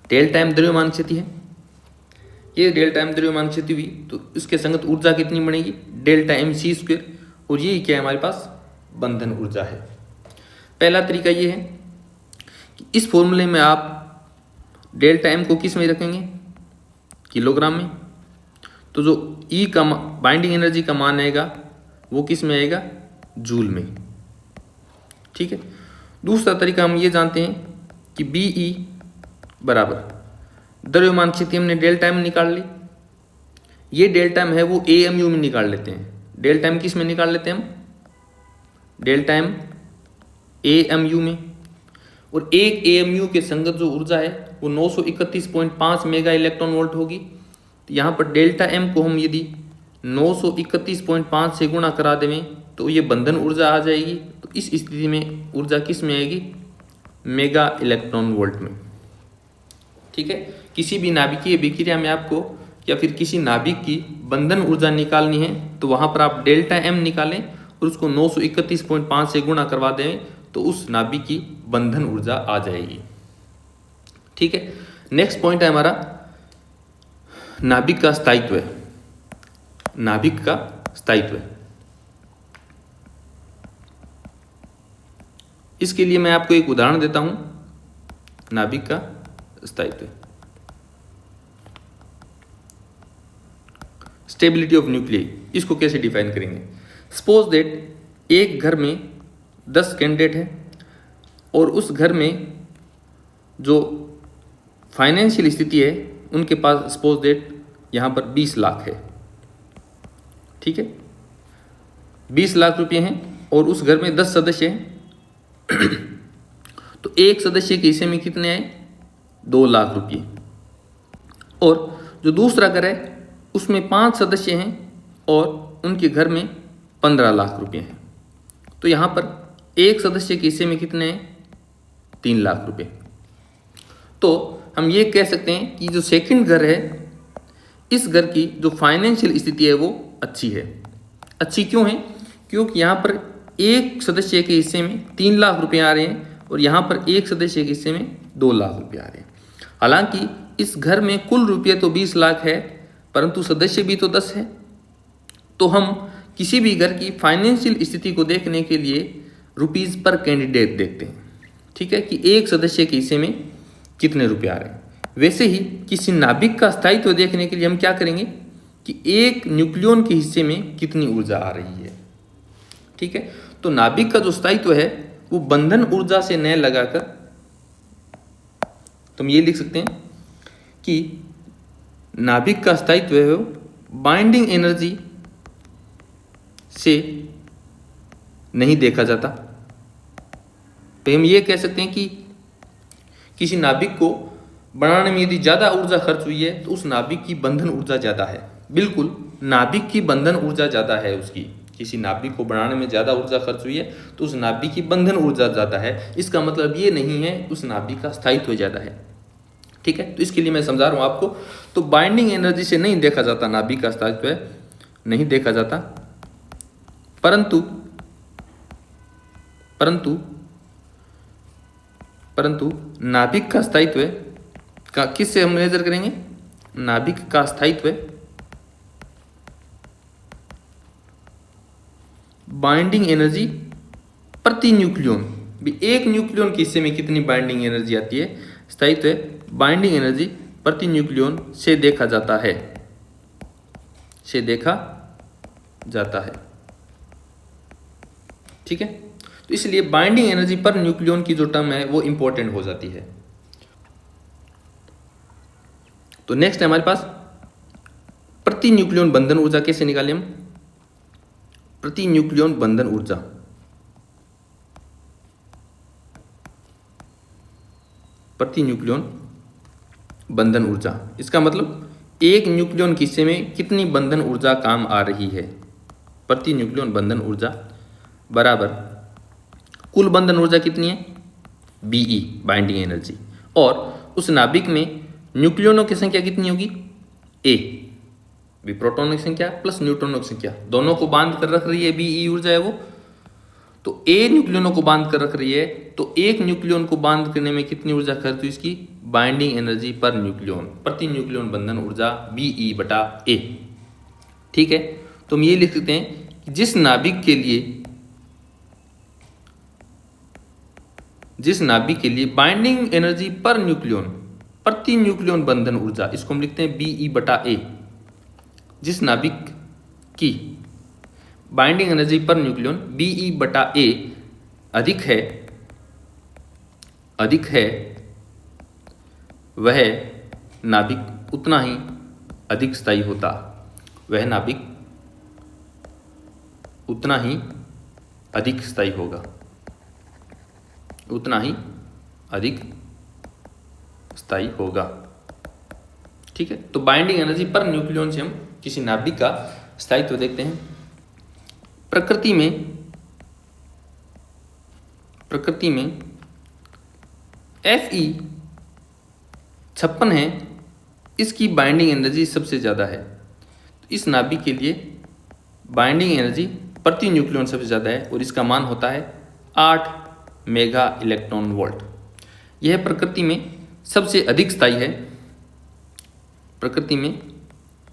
Delta m द्रव्यमान क्षति है, ये डेल्टा m द्रव्यमान क्षति हुई तो इसके संगत ऊर्जा कितनी बनेगी? Delta m c²। और यही क्या है हमारे पास? बंधन ऊर्जा है। पहला तरीका ये है कि इस फॉर्मूले में आप डेल्टा एम को किस में रखेंगे, किलोग्राम में। तो जो ई का बाइंडिंग एनर्जी का मान आएगा वो किस में आएगा, जूल में। ठीक है। दूसरा तरीका हम ये जानते हैं कि बी ई बराबर द्रव्यमान स्थिति हमने डेल्टा एम निकाल ली, ये डेल्टा एम है वो ए एम यू में निकाल लेते हैं। डेल्टा एम किस में निकाल लेते हैं हम, delta M A M U में। और एक ए एम यू के संगत जो ऊर्जा है वो 931.5 मेगा इलेक्ट्रॉन वोल्ट होगी। तो यहाँ पर डेल्टा एम को हम यदि 931.5 से गुणा करा दें तो ये बंधन ऊर्जा आ जाएगी। तो इस स्थिति में ऊर्जा किस में आएगी, मेगा इलेक्ट्रॉन वोल्ट में। ठीक है। किसी भी नाभिकीय विक्रिया में आपको या फिर किसी नाभिक की बंधन ऊर्जा निकालनी है तो वहां पर आप डेल्टा एम निकालें और उसको 931.5 से गुणा करवा दें तो उस नाभिक की बंधन ऊर्जा आ जाएगी। ठीक है। नेक्स्ट पॉइंट है हमारा नाभिक का स्थायित्व। नाभिक का स्थायित्व, इसके लिए मैं आपको एक उदाहरण देता हूं। नाभिक का स्थायित्व, स्टेबिलिटी ऑफ न्यूक्लियस, इसको कैसे डिफाइन करेंगे। सपोज दैट एक घर में 10 कैंडिडेट है और उस घर में जो फाइनेंशियल स्थिति है उनके पास सपोज दैट यहाँ पर 20 लाख है। ठीक है। 20 लाख रुपये हैं और उस घर में 10 सदस्य हैं। तो एक सदस्य के हिस्से में कितने आए, 2 लाख रुपये। और जो दूसरा घर है उसमें 5 सदस्य हैं और उनके घर में 15 लाख रुपये हैं। तो यहाँ पर एक सदस्य के हिस्से में कितने हैं, 3 लाख रुपये। तो हम ये कह सकते हैं कि जो सेकंड घर है इस घर की जो फाइनेंशियल स्थिति है वो अच्छी है। अच्छी क्यों है, क्योंकि यहाँ पर एक सदस्य के हिस्से में 3 लाख रुपये आ रहे हैं और यहाँ पर एक सदस्य के हिस्से में 2 लाख रुपये आ रहे हैं। हालांकि इस घर में कुल रुपये तो 20 लाख है परंतु सदस्य भी तो 10 है। तो हम किसी भी घर की फाइनेंशियल स्थिति को देखने के लिए रुपीज पर कैंडिडेट देखते हैं। ठीक है, कि एक सदस्य के हिस्से में कितने रुपये आ रहे हैं। वैसे ही किसी नाभिक का स्थायित्व देखने के लिए हम क्या करेंगे कि एक न्यूक्लियन के हिस्से में कितनी ऊर्जा आ रही है। ठीक है। तो नाभिक का जो स्थायित्व है वो बंधन ऊर्जा से न लगाकर तो हम ये लिख सकते हैं कि नाभिक का स्थायित्व है बाइंडिंग एनर्जी से नहीं देखा जाता। तो हम ये कह सकते हैं कि किसी नाभिक को बनाने में यदि ज़्यादा ऊर्जा खर्च हुई है तो उस नाभिक की बंधन ऊर्जा ज़्यादा है। बिल्कुल, नाभिक की बंधन ऊर्जा ज़्यादा है उसकी। किसी नाभिक को बनाने में ज़्यादा ऊर्जा खर्च हुई है तो उस नाभिक की बंधन ऊर्जा ज़्यादा है। इसका मतलब ये नहीं है उस नाभिक का स्थायित्व ज़्यादा है। ठीक है। तो इसके लिए मैं समझा रहा हूँ आपको। तो बाइंडिंग एनर्जी से नहीं देखा जाता नाभिक का स्थायित्व, नहीं देखा जाता, परंतु परंतु परंतु नाभिक का स्थायित्व का किससे हम मेजर करेंगे, नाभिक का स्थायित्व बाइंडिंग एनर्जी प्रति न्यूक्लियन। भी एक न्यूक्लियन के हिस्से में कितनी बाइंडिंग एनर्जी आती है, स्थायित्व बाइंडिंग एनर्जी प्रति न्यूक्लियन से देखा जाता है, से देखा जाता है। ठीक है। तो इसलिए बाइंडिंग एनर्जी पर न्यूक्लियन की जो टर्म है वो इंपॉर्टेंट हो जाती है। तो नेक्स्ट है हमारे पास प्रति न्यूक्लियन बंधन ऊर्जा। कैसे निकालें हम प्रति न्यूक्लियन बंधन ऊर्जा। प्रति न्यूक्लियन बंधन ऊर्जा, इसका मतलब एक न्यूक्लियन के हिस्से में कितनी बंधन ऊर्जा काम आ रही है। प्रति न्यूक्लियन बंधन ऊर्जा बराबर कुल बंधन ऊर्जा कितनी है, बीई बाइंडिंग एनर्जी, और उस नाभिक में न्यूक्लियनों की संख्या कितनी होगी, ए भी प्रोटॉनों की संख्या प्लस न्यूट्रॉनों की संख्या दोनों को बांध कर रख रही है, बीई ऊर्जा है वो। तो ए न्यूक्लियनों को बांध कर रख रही है, तो एक न्यूक्लियन को बांध करने में कितनी ऊर्जा खर्च हुई, इसकी बाइंडिंग एनर्जी पर न्यूक्लियन, प्रति न्यूक्लियन बंधन ऊर्जा बीई बटा ए। ठीक है। तो हम ये लिख सकते हैं कि जिस नाभिक के लिए जिस नाभिक के लिए बाइंडिंग एनर्जी पर न्यूक्लियन, प्रति न्यूक्लियन बंधन ऊर्जा, इसको हम लिखते हैं BE/A। जिस नाभिक की binding energy per nucleon BE/A अधिक है वह नाभिक उतना ही अधिक स्थायी होता, वह नाभिक उतना ही अधिक स्थायी होगा, उतना ही अधिक स्थायी होगा। ठीक है, तो बाइंडिंग एनर्जी पर न्यूक्लियन से हम किसी नाभिक का स्थायित्व देखते हैं। प्रकृति में Fe56 है, इसकी बाइंडिंग एनर्जी सबसे ज़्यादा है। तो इस नाभिक के लिए बाइंडिंग एनर्जी प्रति न्यूक्लियन सबसे ज़्यादा है और इसका मान होता है 8 मेगा इलेक्ट्रॉन वोल्ट। यह प्रकृति में सबसे अधिक स्थायी है। प्रकृति में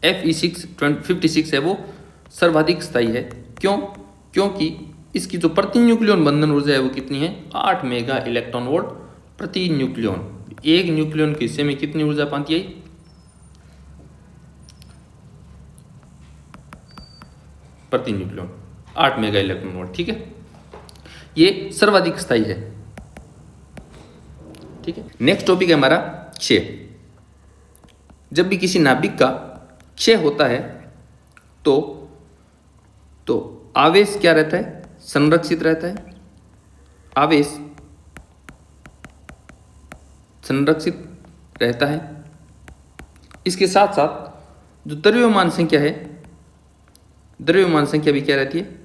Fe56 है, वो सर्वाधिक स्थायी है। क्यों? क्योंकि इसकी जो प्रति न्यूक्लियन बंधन ऊर्जा है वो कितनी है? 8 मेगा इलेक्ट्रॉन वोल्ट प्रति न्यूक्लियन। एक न्यूक्लियन के हिस्से में कितनी ऊर्जा पाती है? प्रति न्यूक्लियन 8 मेगा इलेक्ट्रॉन वोल्ट। ठीक है, ये सर्वाधिक स्थायी है। ठीक है, नेक्स्ट टॉपिक है हमारा क्षय। जब भी किसी नाभिक का क्षय होता है तो आवेश क्या रहता है? संरक्षित रहता है। आवेश संरक्षित रहता है। इसके साथ साथ जो द्रव्यमान संख्या है, द्रव्यमान संख्या भी क्या रहती है?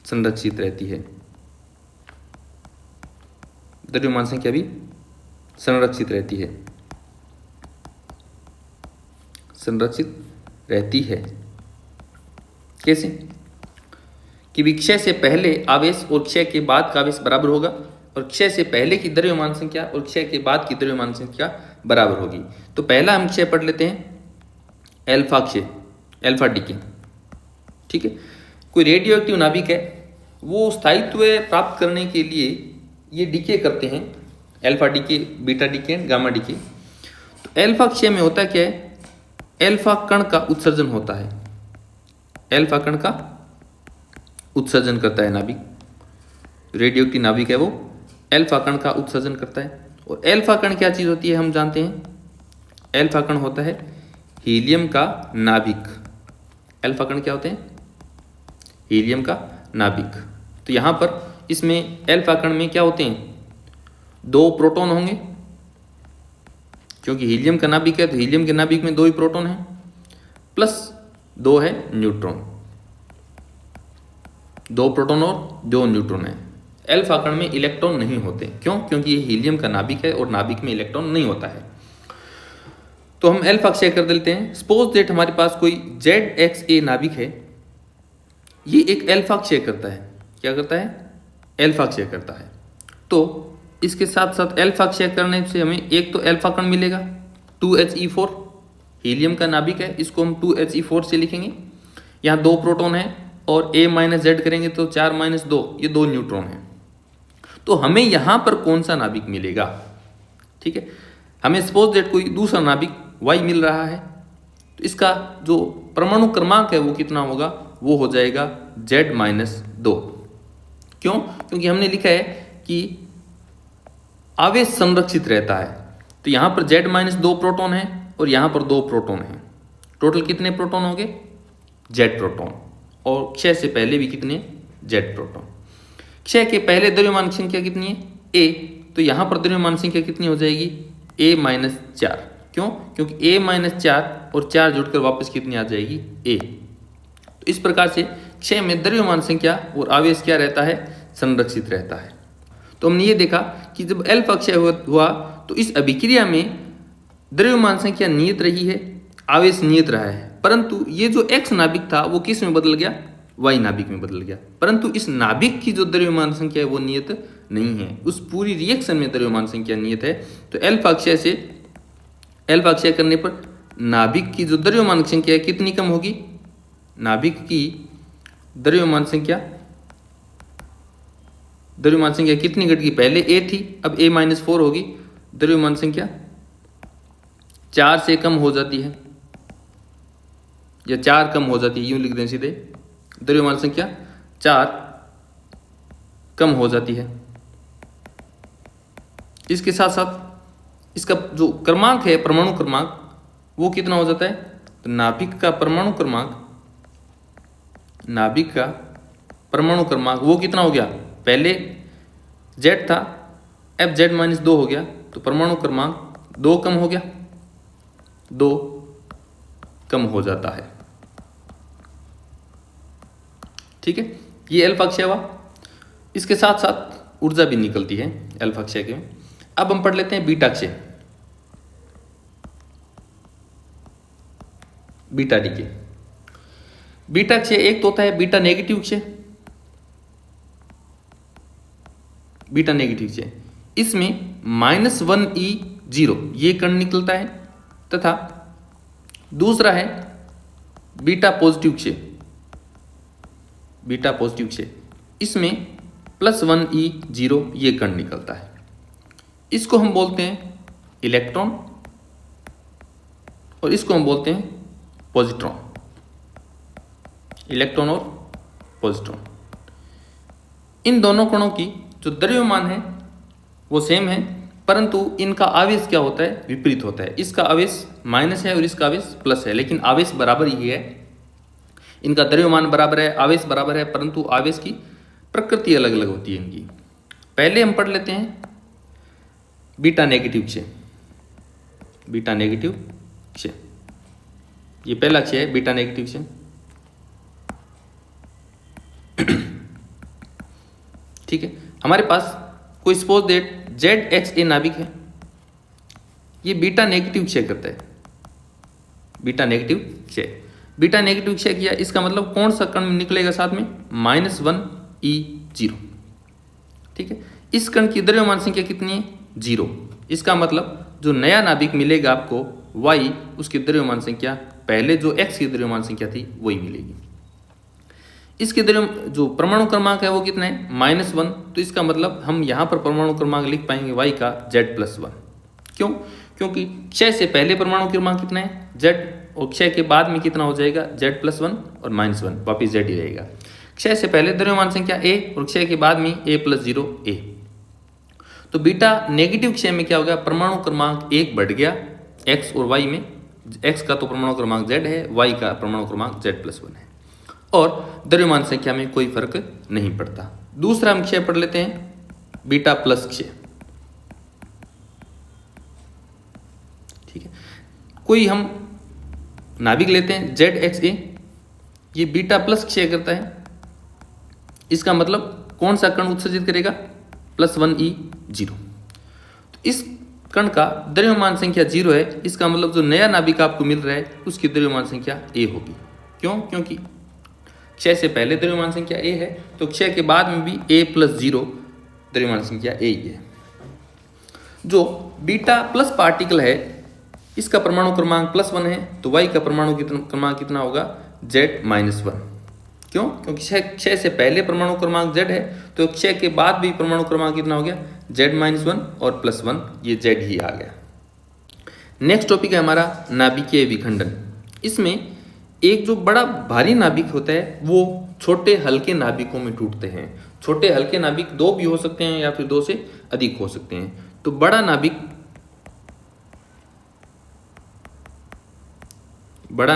संरक्षित रहती है। द्रव्यमान संख्या भी संरक्षित रहती है, संरक्षित रहती है। कैसे? कि विक्षय से पहले आवेश और क्षय के बाद का आवेश बराबर होगा, और क्षय से पहले की द्रव्यमान संख्या और क्षय के बाद की द्रव्यमान संख्या बराबर होगी। तो पहला हम क्षय पढ़ लेते हैं, अल्फा क्षय, अल्फा डीके। ठीक है, कोई रेडियो एक्टिव नाभिक है, वो स्थायित्व प्राप्त करने के लिए ये डीके करते हैं, alpha decay, beta decay, gamma decay. तो अल्फा क्षय में होता क्या है? अल्फा कण का उत्सर्जन होता है। अल्फा कण का उत्सर्जन करता है नाभिक। रेडियो एक्टिव नाभिक है वो अल्फा कण का उत्सर्जन करता है। और अल्फा कण क्या चीज़ होती है हम जानते हैं? अल्फा कण होता है हीलियम का नाभिक। अल्फा कण क्या होते हैं? हीलियम का नाभिक। तो यहाँ पर इसमें अल्फा कण में क्या होते हैं? 2 प्रोटॉन होंगे, क्योंकि हीलियम का नाभिक है तो हीलियम के नाभिक में 2 ही प्रोटॉन हैं, प्लस 2 है न्यूट्रॉन। 2 प्रोटॉन और 2 न्यूट्रॉन है। अल्फा कण में इलेक्ट्रॉन नहीं होते। क्यों? क्योंकि ये हीलियम का नाभिक है और नाभिक में इलेक्ट्रॉन नहीं होता है। तो हम अल्फा क्षय कर देते हैं। सपोज दैट हमारे पास कोई ZXA नाभिक है, ये एक अल्फा क्षय करता है। क्या करता है? अल्फा क्षय करता है। तो इसके साथ साथ अल्फा क्षय करने से हमें एक तो अल्फा कण मिलेगा 2He4, हीलियम का नाभिक है, इसको हम 2He4 से लिखेंगे। यहाँ 2 प्रोटॉन है और A-Z करेंगे तो 4-2, ये 2 न्यूट्रॉन हैं। तो हमें यहाँ पर कौन सा नाभिक मिलेगा? ठीक है, हमें सपोज दैट कोई दूसरा नाभिक Y मिल रहा है, तो इसका जो परमाणु क्रमांक है वो कितना होगा? वो हो जाएगा Z-2। क्यों? क्योंकि हमने लिखा है कि आवेश संरक्षित रहता है। तो यहाँ पर Z-2 प्रोटॉन है और यहाँ पर 2 प्रोटॉन हैं। टोटल कितने प्रोटॉन हो गए? Z proton. और क्षय से पहले भी कितने? Z proton. क्षय के पहले द्रव्यमान संख्या कितनी है? A। तो यहाँ पर द्रव्यमान संख्या कितनी हो जाएगी? A-4। क्यों? क्योंकि A-4 और 4 जुड़कर वापस कितनी आ जाएगी? A। तो इस प्रकार से क्षय में द्रव्यमान संख्या और आवेश क्या रहता है? संरक्षित रहता है। तो हमने ये देखा कि जब अल्फा क्षय हुआ तो इस अभिक्रिया में द्रव्यमान संख्या नियत रही है, आवेश नियत रहा है, परंतु ये जो X नाभिक था वो किस में बदल गया? Y नाभिक में बदल गया। परंतु इस नाभिक की जो द्रव्यमान संख्या है वो नियत नहीं है, उस पूरी रिएक्शन में द्रव्यमान संख्या नियत है। तो अल्फा क्षय करने पर नाभिक की जो द्रव्यमान संख्या है कितनी कम होगी? नाभिक की द्रव्यमान संख्या द्रव्यमान संख्या कितनी घट गई, पहले ए थी अब A-4 होगी, द्रव्यमान संख्या 4 से कम हो जाती है या 4 कम हो जाती है, यूं लिख दें सीधे, द्रव्यमान संख्या 4 कम हो जाती है। इसके साथ साथ इसका जो क्रमांक है, परमाणु क्रमांक, वो कितना हो जाता है, तो नाभिक का परमाणु क्रमांक वो कितना हो गया, पहले Z था अब Z-2 हो गया, तो परमाणु क्रमांक 2 कम हो गया, 2 कम हो जाता है। ठीक है, ये अल्फा क्षय हुआ। इसके साथ साथ ऊर्जा भी निकलती है अल्फा क्षय के। अब हम पढ़ लेते हैं बीटा क्षय, बीटा डीके। बीटा क्षय एक तो होता है बीटा नेगेटिव क्षय, बीटा नेगेटिव क्षय, इसमें -1e0 ये कण निकलता है, तथा दूसरा है बीटा पॉजिटिव क्षय, बीटा पॉजिटिव क्षय, इसमें +1e0 ये कण निकलता है। इसको हम बोलते हैं इलेक्ट्रॉन और इसको हम बोलते हैं पॉजिट्रॉन, इलेक्ट्रॉन और पॉजिट्रॉन। इन दोनों कणों की जो द्रव्यमान है वो सेम है, परंतु इनका आवेश क्या होता है, विपरीत होता है। इसका आवेश माइनस है और इसका आवेश प्लस है, लेकिन आवेश बराबर ही है। इनका द्रव्यमान बराबर है, आवेश बराबर है, परंतु आवेश की प्रकृति अलग अलग होती है इनकी। पहले हम पढ़ लेते हैं बीटा नेगेटिव क्षय, बीटा नेगेटिव क्षय, ये पहला क्षय है बीटा नेगेटिव क्षय। ठीक है, हमारे पास कोई सपोज दैट ZXA नाभिक है, ये बीटा नेगेटिव क्षय करता है, बीटा नेगेटिव क्षय। बीटा नेगेटिव क्षय किया, इसका मतलब कौन सा कण निकलेगा साथ में, -1e0। ठीक है, इस कण की द्रव्यमान संख्या कितनी है, 0। इसका मतलब जो नया नाभिक मिलेगा आपको Y, उसकी द्रव्यमान संख्या पहले जो X की द्रव्यमान संख्या थी वही मिलेगी। इसके जो परमाणु क्रमांक है वो कितना है, -1। तो इसका मतलब हम यहाँ पर परमाणु क्रमांक लिख पाएंगे Y का Z+1। क्यों, क्योंकि क्षय से पहले परमाणु क्रमांक कितना है, Z, और क्षय के बाद में कितना हो जाएगा, Z+1 और -1, वापिस Z ही रहेगा। क्षय से पहले द्रव्यमान संख्या A और क्षय के बाद में A+0 A। तो बीटा नेगेटिव क्षय में क्या हो गया, परमाणु क्रमांक 1 बढ़ गया X और Y में। X का तो परमाणु क्रमांक Z है, Y का परमाणु क्रमांक Z+1 है, और द्रव्यमान संख्या में कोई फर्क नहीं पड़ता। दूसरा हम क्षय पढ़ लेते हैं बीटा प्लस क्षय। ठीक है, कोई हम नाभिक लेते हैं ZXA, ये बीटा प्लस क्षय करता है। इसका मतलब कौन सा कण उत्सर्जित करेगा, +1e0। तो इस कण का द्रव्यमान संख्या 0 है, इसका मतलब जो नया नाभिक आपको मिल रहा है उसकी द्रव्यमान संख्या A होगी। क्यों, क्योंकि क्षय से पहले द्रव्यमान संख्या A है, तो क्षय के बाद में भी A+0 द्रव्यमान संख्या A ही है। जो बीटा प्लस पार्टिकल है, इसका परमाणु क्रमांक +1 है, तो Y का परमाणु क्रमांक कितना होगा, Z-1। क्यों, क्योंकि क्षय से पहले परमाणु क्रमांक Z है, तो क्षय के बाद भी परमाणु क्रमांक कितना हो गया, Z-1 और +1, ये Z ही आ गया। नेक्स्ट टॉपिक है हमारा नाभिकीय विखंडन। इसमें एक जो बड़ा भारी नाभिक होता है वो छोटे हल्के नाभिकों में टूटते हैं। छोटे हल्के नाभिक 2 भी हो सकते हैं या फिर 2 से अधिक हो सकते हैं। तो बड़ा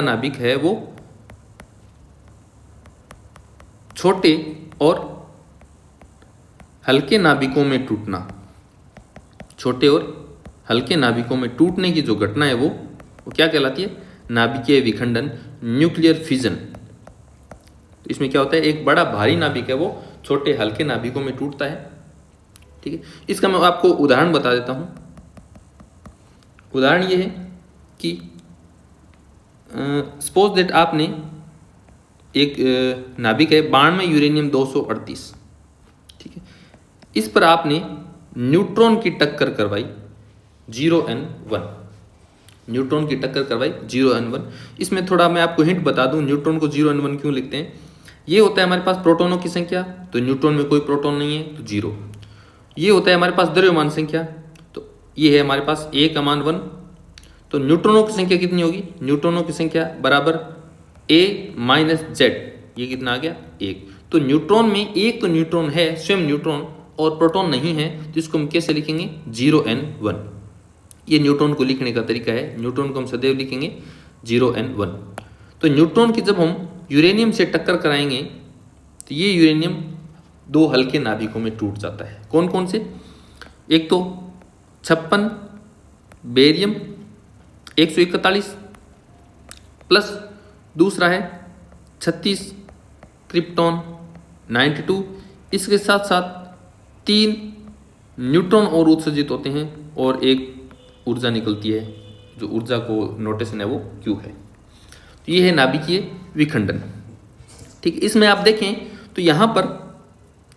नाभिक है वो छोटे और हल्के नाभिकों में टूटना, छोटे और हल्के नाभिकों में टूटने की जो घटना है वो क्या कहलाती है, नाभिकीय विखंडन, न्यूक्लियर फिजन। तो इसमें क्या होता है, एक बड़ा भारी नाभिक है वो छोटे हल्के नाभिकों में टूटता है। ठीक है, इसका मैं आपको उदाहरण बता देता हूँ। उदाहरण ये है कि सपोज दैट आपने एक नाभिक है 92 यूरेनियम 238, ठीक है, इस पर आपने न्यूट्रॉन की टक्कर करवाई 0n1, न्यूट्रॉन की टक्कर करवाई 0n1। इसमें थोड़ा मैं आपको हिंट बता दूं, न्यूट्रॉन को 0n1 क्यों लिखते हैं। ये होता है हमारे पास प्रोटॉनों की संख्या, तो न्यूट्रॉन में कोई प्रोटॉन नहीं है तो 0। ये होता है हमारे पास द्रव्यमान संख्या, तो ये है हमारे पास A का मान 1। तो न्यूट्रॉनों की संख्या कितनी होगी? न्यूट्रॉनों की संख्या बराबर A माइनस Z, ये कितना आ गया? 1। तो न्यूट्रॉन में एक तो न्यूट्रॉन है, स्वयं न्यूट्रॉन, और प्रोटॉन नहीं है, तो इसको हम कैसे लिखेंगे? 0n1। ये न्यूट्रॉन को लिखने का तरीका है। न्यूट्रॉन को हम सदैव लिखेंगे 0n1। तो न्यूट्रॉन की जब हम यूरेनियम से टक्कर कराएंगे तो ये यूरेनियम 2 हल्के नाभिकों में टूट जाता है। कौन कौन से? एक तो 56 बेरियम 141 प्लस दूसरा है 36 क्रिप्टॉन 92। इसके साथ साथ 3 न्यूट्रॉन और उत्सर्जित होते हैं और एक ऊर्जा निकलती है, जो ऊर्जा को नोटेशन है वो Q है। तो ये है नाभिकीय विखंडन। ठीक, इसमें आप देखें तो यहाँ पर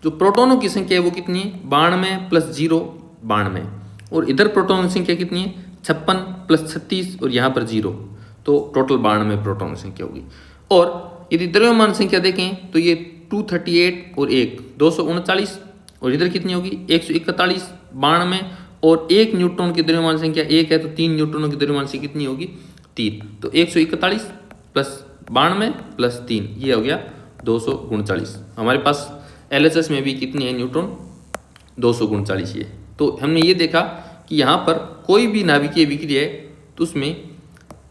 जो प्रोटॉनों की संख्या है वो कितनी है? 92 प्लस 0 92, और इधर प्रोटॉन की संख्या कितनी है? 56 प्लस 36 और यहाँ पर 0, तो टोटल 92 प्रोटॉन की संख्या होगी। और यदि द्रव्यमान संख्या देखें तो ये 238 और 1 239, और इधर कितनी होगी? 141 92, और एक न्यूट्रॉन की द्रव्यमान संख्या 1 है, तो 3 न्यूट्रॉनों की द्रव्यमान संख्या कितनी होगी? 3। तो 141 प्लस 92 प्लस 3, ये हो गया 239। हमारे पास LHS में भी कितनी है न्यूट्रॉन? 239 ये। तो हमने ये देखा कि यहाँ पर कोई भी नाभिकीय विक्रिया है तो उसमें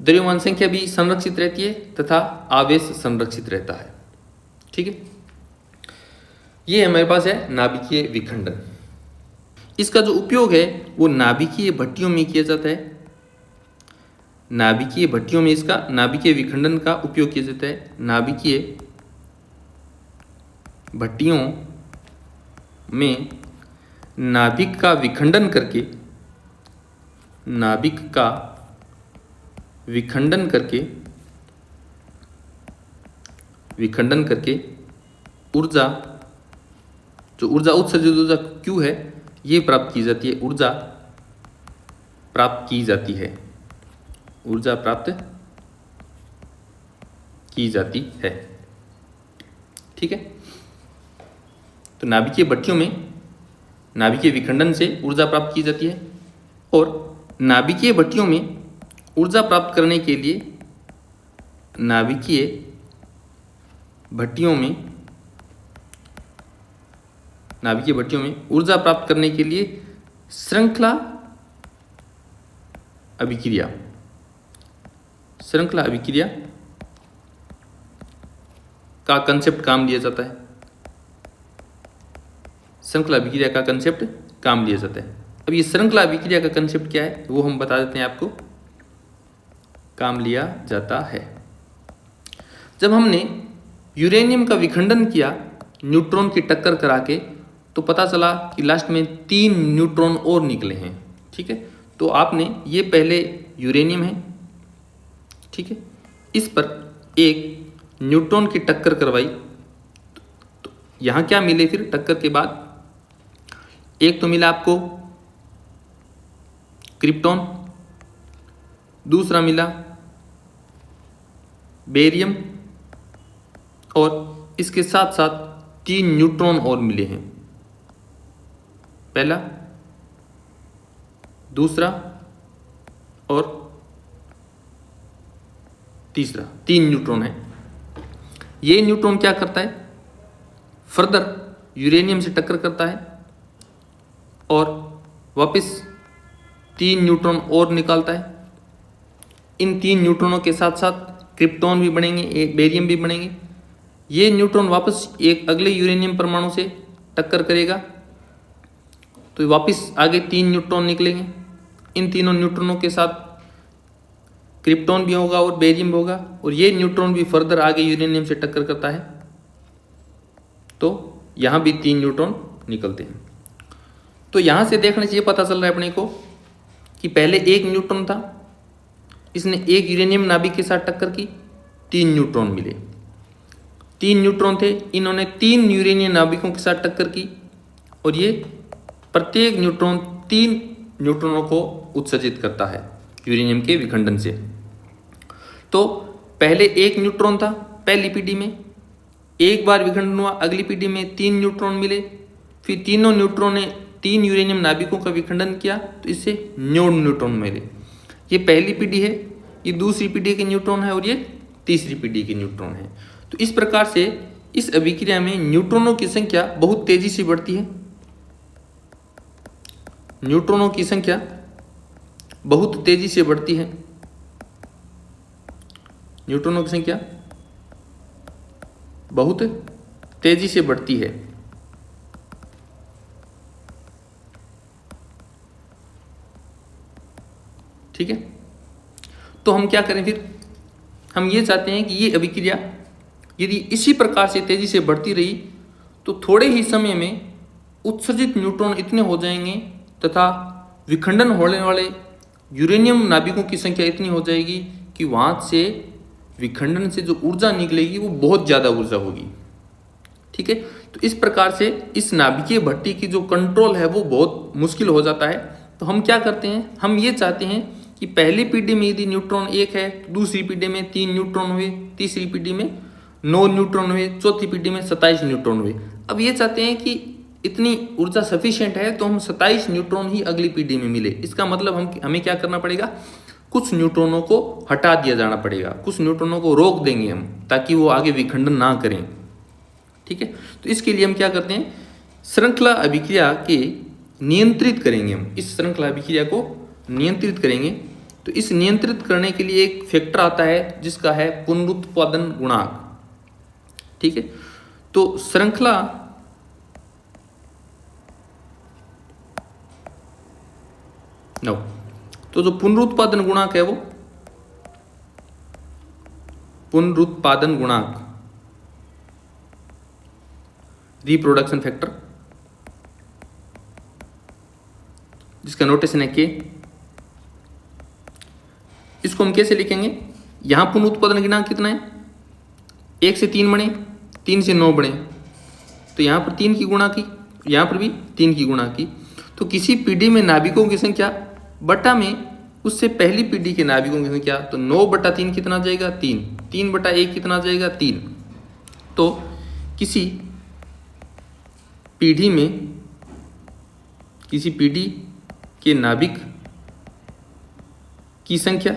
द्रव्यमान संख्या भी संरक्षित रहती है तथा आवेश संरक्षित रहता है। ठीक है, ये हमारे पास है नाभिकीय विखंडन। इसका जो उपयोग है वो नाभिकीय भट्टियों में किया जाता है। नाभिकीय भट्टियों में इसका नाभिकीय विखंडन का उपयोग किया जाता है। नाभिकीय भट्टियों में नाभिक का विखंडन करके विखंडन करके ऊर्जा, जो ऊर्जा उत्सर्जित ऊर्जा Q है, ये प्राप्त की जाती है। ऊर्जा प्राप्त की जाती है। ऊर्जा प्राप्त की जाती है। ठीक है, तो नाभिकीय भट्टियों में नाभिकीय विखंडन से ऊर्जा प्राप्त की जाती है, और नाभिकीय भट्टियों में ऊर्जा प्राप्त करने के लिए नाभिकीय भट्टियों में ऊर्जा प्राप्त करने के लिए श्रृंखला अभिक्रिया का कंसेप्ट काम लिया जाता है। श्रृंखला अभिक्रिया का कंसेप्ट काम लिया जाता है। अब ये श्रृंखला अभिक्रिया का कंसेप्ट क्या है वो हम बता देते हैं आपको। काम लिया जाता है जब हमने यूरेनियम का विखंडन किया न्यूट्रॉन की टक्कर करा के, तो पता चला कि लास्ट में 3 न्यूट्रॉन और निकले हैं। ठीक है, तो आपने ये पहले यूरेनियम है, ठीक है, इस पर एक न्यूट्रॉन की टक्कर करवाई, तो यहाँ क्या मिले फिर टक्कर के बाद? एक तो मिला आपको क्रिप्टॉन, दूसरा मिला बेरियम, और इसके साथ साथ 3 न्यूट्रॉन और मिले हैं। पहला, दूसरा और तीसरा, 3 न्यूट्रॉन है। ये न्यूट्रॉन क्या करता है? फर्दर यूरेनियम से टक्कर करता है और वापस 3 न्यूट्रॉन और निकालता है। इन 3 न्यूट्रॉनों के साथ साथ क्रिप्टॉन भी बनेंगे, बेरियम भी बनेंगे। ये न्यूट्रॉन वापस एक अगले यूरेनियम परमाणु से टक्कर करेगा, तो वापस आगे 3 न्यूट्रॉन निकलेंगे। इन तीनों न्यूट्रॉनों के साथ क्रिप्टॉन भी होगा और बेरियम भी होगा, और ये न्यूट्रॉन भी फर्दर आगे यूरेनियम से टक्कर करता है, तो यहाँ भी 3 न्यूट्रॉन निकलते हैं। तो यहाँ से देखने से ये पता चल रहा है अपने को कि पहले एक न्यूट्रॉन था, इसने एक यूरेनियम नाभिक के साथ टक्कर की, 3 न्यूट्रॉन मिले। 3 न्यूट्रॉन थे, इन्होंने 3 यूरेनियम नाभिकों के साथ टक्कर की, और ये प्रत्येक न्यूट्रॉन 3 न्यूट्रॉनों को उत्सर्जित करता है यूरेनियम के विखंडन से। तो पहले एक न्यूट्रॉन था पहली पीढ़ी में, एक बार विखंडन हुआ, अगली पीढ़ी में 3 न्यूट्रॉन मिले, फिर तीनों न्यूट्रॉन ने 3 यूरेनियम नाभिकों का विखंडन किया तो इससे 9 न्यूट्रॉन मिले। ये पहली पीढ़ी है, ये दूसरी पीढ़ी के न्यूट्रॉन है और ये तीसरी पीढ़ी के न्यूट्रॉन है। तो इस प्रकार से इस अभिक्रिया में न्यूट्रॉनों की संख्या बहुत तेजी से बढ़ती है। न्यूट्रॉनों की संख्या बहुत तेजी से बढ़ती है। न्यूट्रॉनों की संख्या बहुत तेजी से बढ़ती है। ठीक है, तो हम क्या करें फिर? हम ये चाहते हैं कि ये अभिक्रिया यदि इसी प्रकार से तेजी से बढ़ती रही तो थोड़े ही समय में उत्सर्जित न्यूट्रॉन इतने हो जाएंगे तथा विखंडन होने वाले यूरेनियम नाभिकों की संख्या इतनी हो जाएगी कि वहाँ से विखंडन से जो ऊर्जा निकलेगी वो बहुत ज़्यादा ऊर्जा होगी। ठीक है, तो इस प्रकार से इस नाभिकीय भट्टी की जो कंट्रोल है वो बहुत मुश्किल हो जाता है। तो हम क्या करते हैं, हम ये चाहते हैं कि पहली पीढ़ी में यदि न्यूट्रॉन 1 है, दूसरी पीढ़ी में 3 न्यूट्रॉन हुए, तीसरी पीढ़ी में 9 न्यूट्रॉन हुए, चौथी पीढ़ी में 27 न्यूट्रॉन हुए। अब ये चाहते हैं कि इतनी ऊर्जा सफिशिएंट है तो हम 27 न्यूट्रॉन ही अगली पीढ़ी में मिले। इसका मतलब हमें क्या करना पड़ेगा, कुछ न्यूट्रॉनों को हटा दिया जाना पड़ेगा, कुछ न्यूट्रॉनों को रोक देंगे हम ताकि वो आगे विखंडन ना करें। ठीक है, तो इसके लिए हम क्या करते हैं, श्रृंखला अभिक्रिया के नियंत्रित करेंगे। हम इस श्रृंखला अभिक्रिया को नियंत्रित करेंगे। तो इस नियंत्रित करने के लिए एक फैक्टर आता है जिसका है पुनरुत्पादन गुणांक। ठीक है, तो श्रृंखला तो जो पुनरुत्पादन गुणांक है वो पुनरुत्पादन गुणांक, रिप्रोडक्शन फैक्टर, जिसका नोटेशन है के। इसको हम कैसे लिखेंगे, यहां पुनरुत्पादन गुणांक कितना है, 1 से 3 बने, 3 से 9 बने, तो यहां पर 3 की गुणा की, यहां पर भी 3 की गुणा की। तो किसी पीढ़ी में नाभिकों की संख्या बटा में उससे पहली पीढ़ी के नाभिकों की संख्या, तो 9/3 कितना आ जाएगा, 3, 3/1 कितना आ जाएगा, 3। तो किसी पीढ़ी में, किसी पीढ़ी के नाभिक की संख्या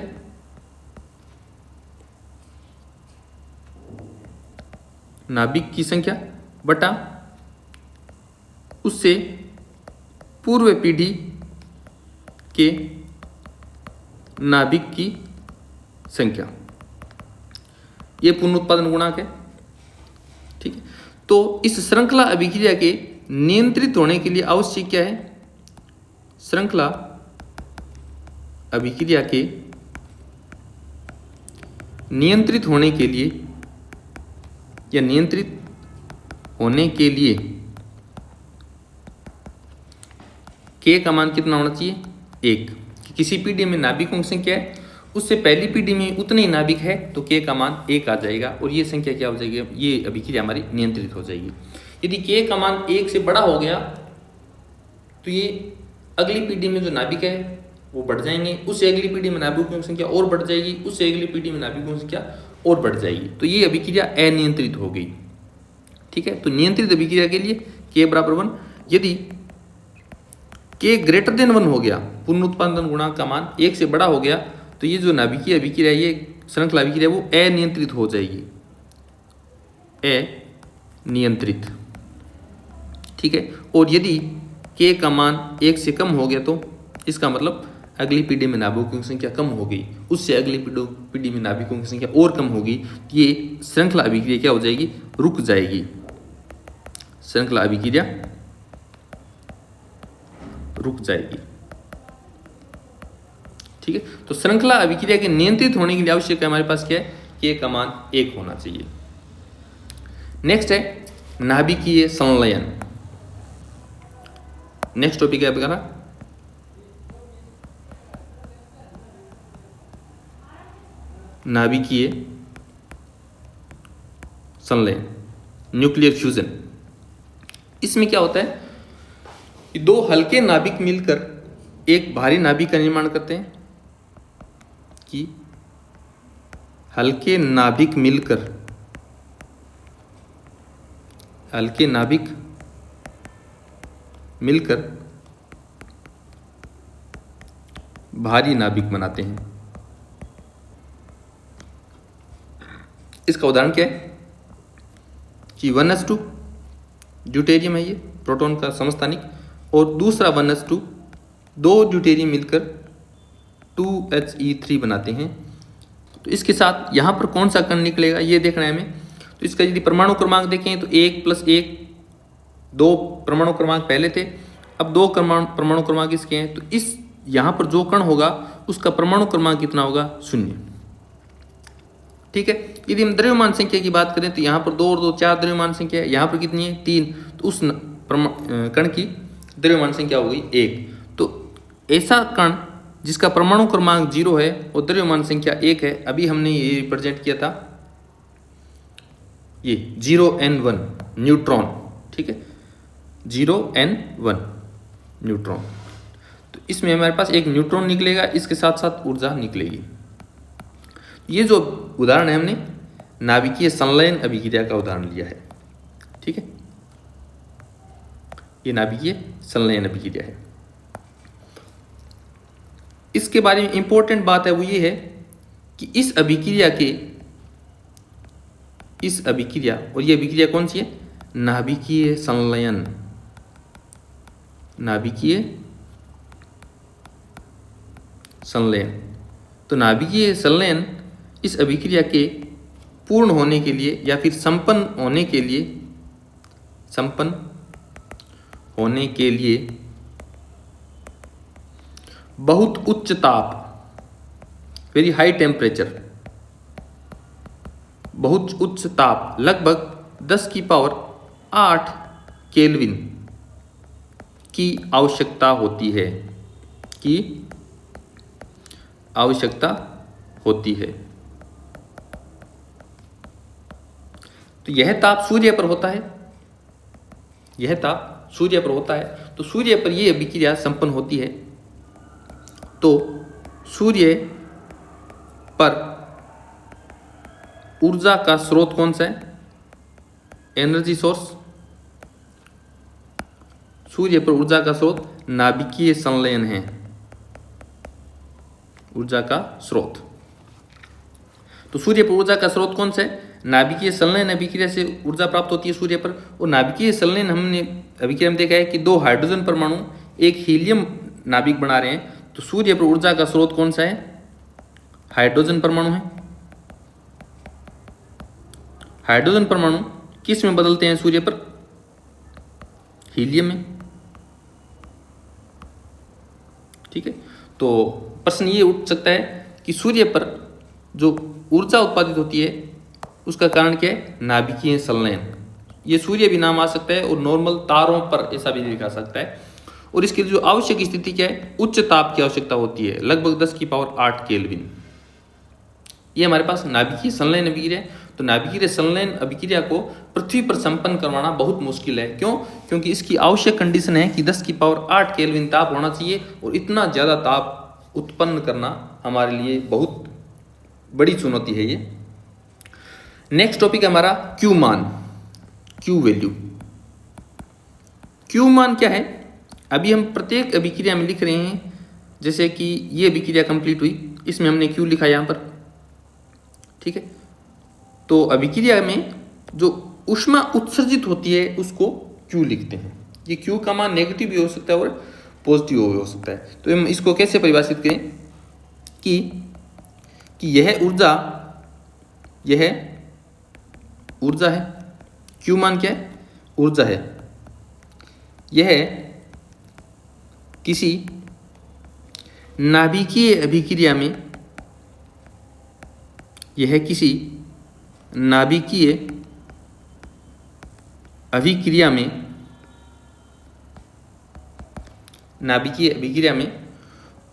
बटा उससे पूर्व पीढ़ी के नाभिक की संख्या, ये पुनरुत्पादन गुणांक है। ठीक है, तो इस श्रृंखला अभिक्रिया के नियंत्रित होने के लिए आवश्यक क्या है, श्रृंखला अभिक्रिया के नियंत्रित होने के लिए या नियंत्रित होने के लिए के का मान कितना होना चाहिए, 1। किसी पीढ़ी में नाभिकों की संख्या है, उससे पहली पीढ़ी में उतने ही नाभिक है तो के का मान 1 आ जाएगा और ये संख्या क्या हो जाएगी, ये अभिक्रिया हमारी नियंत्रित हो जाएगी। यदि के का मान 1 से बड़ा हो गया तो ये अगली पीढ़ी में जो नाभिक है वो बढ़ जाएंगे, उससे अगली पीढ़ी में नाभिकों की संख्या और बढ़ जाएगी, उससे अगली पीढ़ी में नाभिकों की संख्या और बढ़ जाएगी। तो ये अभिक्रिया अनियंत्रित हो गई। ठीक है, तो नियंत्रित अभिक्रिया के लिए के बराबर 1। यदि के ग्रेटर देन 1 हो गया, पुनरुत्पादन गुणांक का मान 1 से बड़ा हो गया, तो ये जो नाभिकीय अभिक्रिया, ये श्रृंखला अभिक्रिया वो अनियंत्रित हो जाएगी, अनियंत्रित। ठीक है, और यदि के का मान 1 से कम हो गया तो इसका मतलब अगली पीढ़ी में नाभिकों की संख्या कम हो गई, उससे अगली पीढ़ी में नाभिकों की संख्या और कम होगी, ये श्रृंखला अभिक्रिया क्या हो जाएगी, रुक जाएगी। श्रृंखला अभिक्रिया रुक जाएगी। ठीक है, तो श्रृंखला अभिक्रिया के नियंत्रित होने के लिए आवश्यक है हमारे पास क्या है, के का मान 1 होना चाहिए। नेक्स्ट है नाभिकीय संलयन। नेक्स्ट टॉपिक है आपका नाभिकीय संलयन, न्यूक्लियर फ्यूजन। इसमें क्या होता है कि 2 हल्के नाभिक मिलकर एक भारी नाभिक का निर्माण करते हैं, कि हल्के नाभिक मिलकर हल्के नाभिक मिलकर भारी नाभिक बनाते हैं। इसका उदाहरण क्या है कि 1s2 ड्यूटेरियम है, ये प्रोटॉन का समस्थानिक, और दूसरा 1s2 दो ड्यूटेरियम मिलकर 2He3 बनाते हैं। तो इसके साथ यहाँ पर कौन सा कण निकलेगा ये देखना है हमें। तो इसका यदि परमाणु क्रमांक देखें तो 1+1, 2 परमाणु क्रमांक पहले थे, अब 2 परमाणु क्रमांक इसके हैं। तो इस यहाँ पर जो कण होगा उसका परमाणु क्रमांक कितना होगा? 0। ठीक है। यदि हम द्रव्यमान संख्या की बात करें तो यहाँ पर 2 और 2 4 द्रव्यमान संख्या है, यहाँ पर कितनी है? 3। तो उस कण की द्रव्यमान संख्या हो गई 1। तो ऐसा कण जिसका परमाणु क्रमांक 0 है और द्रव्यमान संख्या 1 है, अभी हमने ये रिप्रेजेंट किया था ये 0n1 न्यूट्रॉन। ठीक है, 0n1 न्यूट्रॉन। तो इसमें हमारे पास एक न्यूट्रॉन निकलेगा, इसके साथ साथ ऊर्जा निकलेगी। ये जो उदाहरण है हमने नाभिकीय संलयन अभिक्रिया का उदाहरण लिया है। ठीक है, ये नाभिकीय संलयन अभिक्रिया है। इसके बारे में इंपॉर्टेंट बात है वो ये है कि इस अभिक्रिया और ये अभिक्रिया कौन सी है? नाभिकीय संलयन। नाभिकीय संलयन। तो नाभिकीय संलयन इस अभिक्रिया के पूर्ण होने के लिए या फिर संपन्न होने के लिए बहुत उच्च ताप, वेरी हाई टेम्परेचर, बहुत उच्च ताप, लगभग 10⁸ केल्विन की आवश्यकता होती है। तो यह ताप सूर्य पर होता है, तो सूर्य पर यह अभिक्रिया संपन्न होती है। तो सूर्य पर ऊर्जा का स्रोत कौन सा है? Energy source. सूर्य पर ऊर्जा का स्रोत नाभिकीय संलयन है, ऊर्जा का स्रोत। तो सूर्य पर ऊर्जा का स्रोत कौन सा है? नाभिकीय संलयन अभिक्रिया से ऊर्जा प्राप्त होती है सूर्य पर। और नाभिकीय संलयन हमने अभिक्रिया में देखा है कि 2 हाइड्रोजन परमाणु एक हीलियम नाभिक बना रहे हैं। तो सूर्य पर ऊर्जा का स्रोत कौन सा है? हाइड्रोजन परमाणु है। हाइड्रोजन परमाणु किस में बदलते हैं सूर्य पर? हीलियम में। ठीक है, तो प्रश्न ये उठ सकता है कि सूर्य पर जो ऊर्जा उत्पादित होती है उसका कारण क्या है? नाभिकीय संलयन। ये सूर्य भी नाम आ सकता है और नॉर्मल तारों पर ऐसा भी लिखा सकता है। और इसकी जो आवश्यक स्थिति क्या है? उच्च ताप की आवश्यकता होती है, लगभग 10⁸ केल्विन। ये हमारे पास नाभिकीय संलयन अभिक्रिया है। तो नाभिकीय संलयन अभिक्रिया को पृथ्वी पर संपन्न करवाना बहुत मुश्किल है। क्यों? क्योंकि इसकी आवश्यक कंडीशन है कि 10⁸ केल्विन ताप होना चाहिए, और इतना ज़्यादा ताप उत्पन्न करना हमारे लिए बहुत बड़ी चुनौती है ये। नेक्स्ट टॉपिक है हमारा क्यू मान, क्यू वैल्यू। क्यू मान क्या है? अभी हम प्रत्येक अभिक्रिया में लिख रहे हैं, जैसे कि ये अभिक्रिया कंप्लीट हुई, इसमें हमने क्यू लिखा यहाँ पर। ठीक है, तो अभिक्रिया में जो ऊष्मा उत्सर्जित होती है उसको क्यू लिखते हैं। ये क्यू का मान नेगेटिव भी हो सकता है और पॉजिटिव भी हो सकता है। तो हम इसको कैसे परिभाषित करें कि यह ऊर्जा है। क्यू मान क्या है? ऊर्जा है। यह किसी नाभिकीय अभिक्रिया में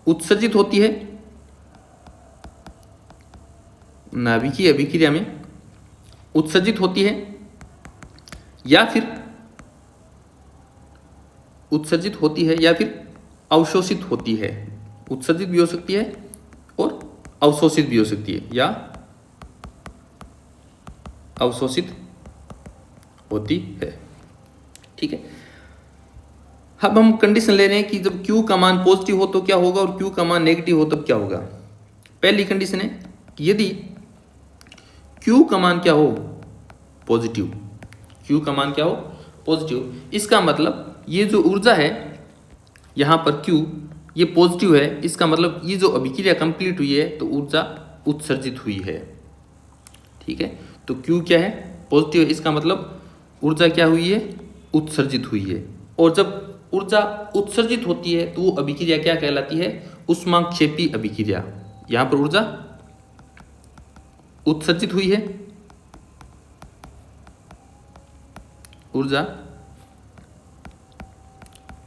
उत्सर्जित होती है। नाभिकीय अभिक्रिया में उत्सर्जित होती है या फिर अवशोषित होती है। उत्सर्जित भी हो सकती है और अवशोषित भी हो सकती है, या अवशोषित होती है। ठीक है। अब हम कंडीशन ले रहे हैं कि जब Q का मान पॉजिटिव हो तो क्या होगा और Q का मान नेगेटिव हो तब क्या होगा। पहली कंडीशन है कि यदि Q का मान क्या हो, पॉजिटिव, Q का मान क्या हो, पॉजिटिव, इसका मतलब ये जो ऊर्जा है यहाँ पर Q ये पॉजिटिव है, इसका मतलब ये जो अभिक्रिया कंप्लीट हुई है तो ऊर्जा उत्सर्जित हुई है। ठीक है, तो Q क्या है, पॉजिटिव है, इसका मतलब ऊर्जा क्या हुई है, उत्सर्जित हुई है। और जब ऊर्जा उत्सर्जित होती है तो वो अभिक्रिया क्या कहलाती है, ऊष्माक्षेपी अभिक्रिया। यहाँ पर ऊर्जा उत्सर्जित हुई है, ऊर्जा